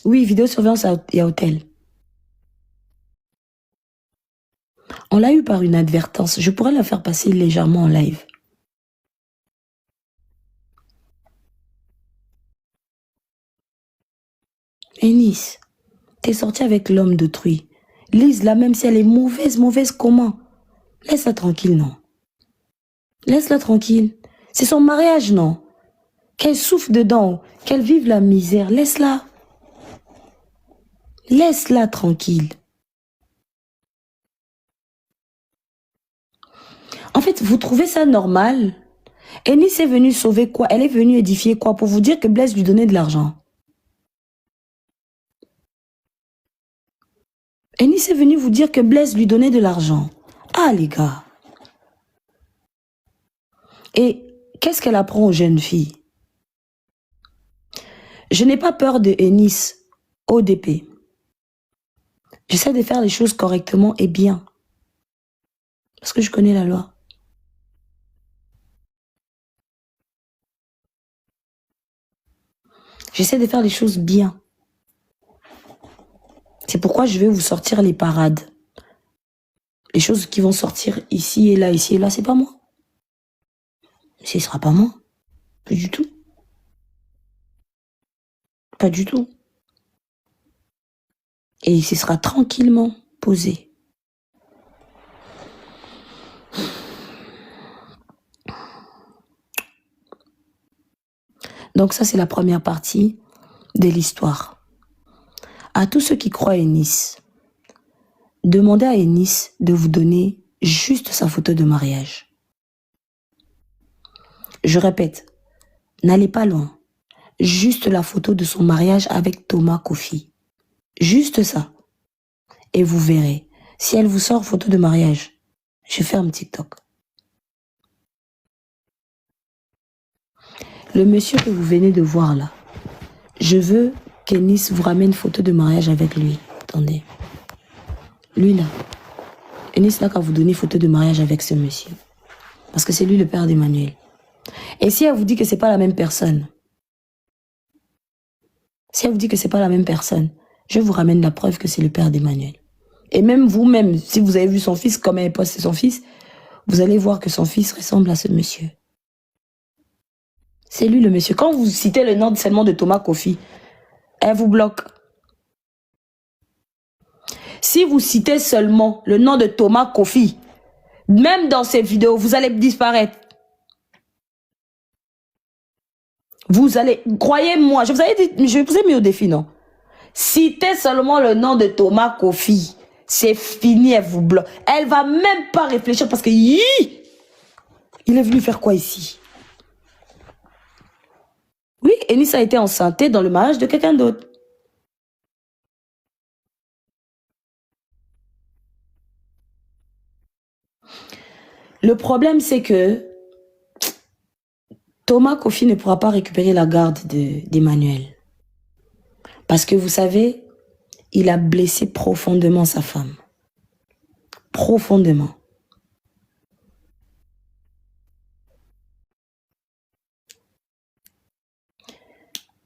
Oui, vidéosurveillance et à hôtel. On l'a eu par une advertence. Je pourrais la faire passer légèrement en live. Ennis, t'es sorti avec l'homme d'autrui. Lise-la, même si elle est mauvaise comment? Laisse-la tranquille, non? Laisse-la tranquille. C'est son mariage, non? Qu'elle souffre dedans, qu'elle vive la misère. Laisse-la. Laisse-la tranquille. En fait, vous trouvez ça normal? Ennis est venue sauver quoi? Elle est venue édifier quoi? Pour vous dire que Blaise lui donnait de l'argent. Ennis est venue vous dire que Blaise lui donnait de l'argent. Ah, les gars. Et qu'est-ce qu'elle apprend aux jeunes filles? Je n'ai pas peur de Ennis, ODP. J'essaie de faire les choses correctement et bien. Parce que je connais la loi. J'essaie de faire les choses bien. C'est pourquoi je vais vous sortir les parades. Les choses qui vont sortir ici et là, c'est pas moi. Ce sera pas moi. Pas du tout. Pas du tout. Et ce sera tranquillement posé. Donc ça, c'est la première partie de l'histoire. À tous ceux qui croient à Ennis, demandez à Ennis de vous donner juste sa photo de mariage. Je répète, n'allez pas loin. Juste la photo de son mariage avec Thomas Kofi. Juste ça. Et vous verrez. Si elle vous sort photo de mariage, je ferme TikTok. Le monsieur que vous venez de voir là, je veux qu'Ennis vous ramène photo de mariage avec lui. Attendez. Lui là. Ennis n'a qu'à vous donner photo de mariage avec ce monsieur. Parce que c'est lui le père d'Emmanuel. Et si elle vous dit que c'est pas la même personne, Si elle vous dit que c'est pas la même personne, je vous ramène la preuve que c'est le père d'Emmanuel. Et même vous-même, si vous avez vu son fils, comme elle poste son fils, vous allez voir que son fils ressemble à ce monsieur. C'est lui le monsieur. Quand vous citez le nom seulement de Thomas Kofi, elle vous bloque. Si vous citez seulement le nom de Thomas Kofi, même dans ces vidéos, vous allez disparaître. Vous allez, croyez-moi, je vous ai mis au défi, non? Citez seulement le nom de Thomas Kofi. C'est fini, elle vous bloque. Elle va même pas réfléchir parce que il est venu faire quoi ici? Oui, Eunice a été enceinte dans le mariage de quelqu'un d'autre. Le problème, c'est que Thomas Kofi ne pourra pas récupérer la garde d'Emmanuel. Parce que vous savez, il a blessé profondément sa femme. Profondément.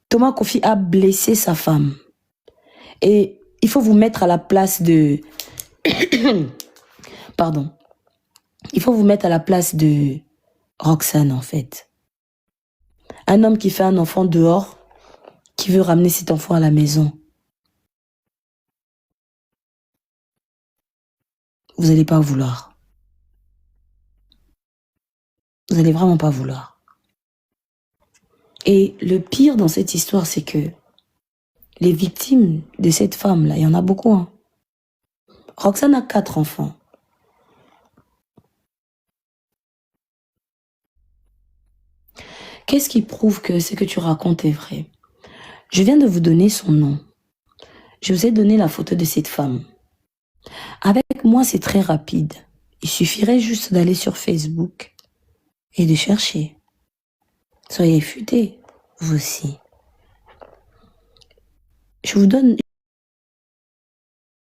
Thomas Kofi a blessé sa femme. Et il faut vous mettre à la place de... Pardon. Il faut vous mettre à la place de Roxane, en fait. Un homme qui fait un enfant dehors, qui veut ramener cet enfant à la maison. Vous n'allez pas vouloir. Vous n'allez vraiment pas vouloir. Et le pire dans cette histoire, c'est que les victimes de cette femme-là, il y en a beaucoup. Hein. Roxane a 4 enfants. Qu'est-ce qui prouve que ce que tu racontes est vrai? Je viens de vous donner son nom. Je vous ai donné la photo de cette femme. Avec moi, c'est très rapide. Il suffirait juste d'aller sur Facebook et de chercher. Soyez futés, vous aussi. Je vous donne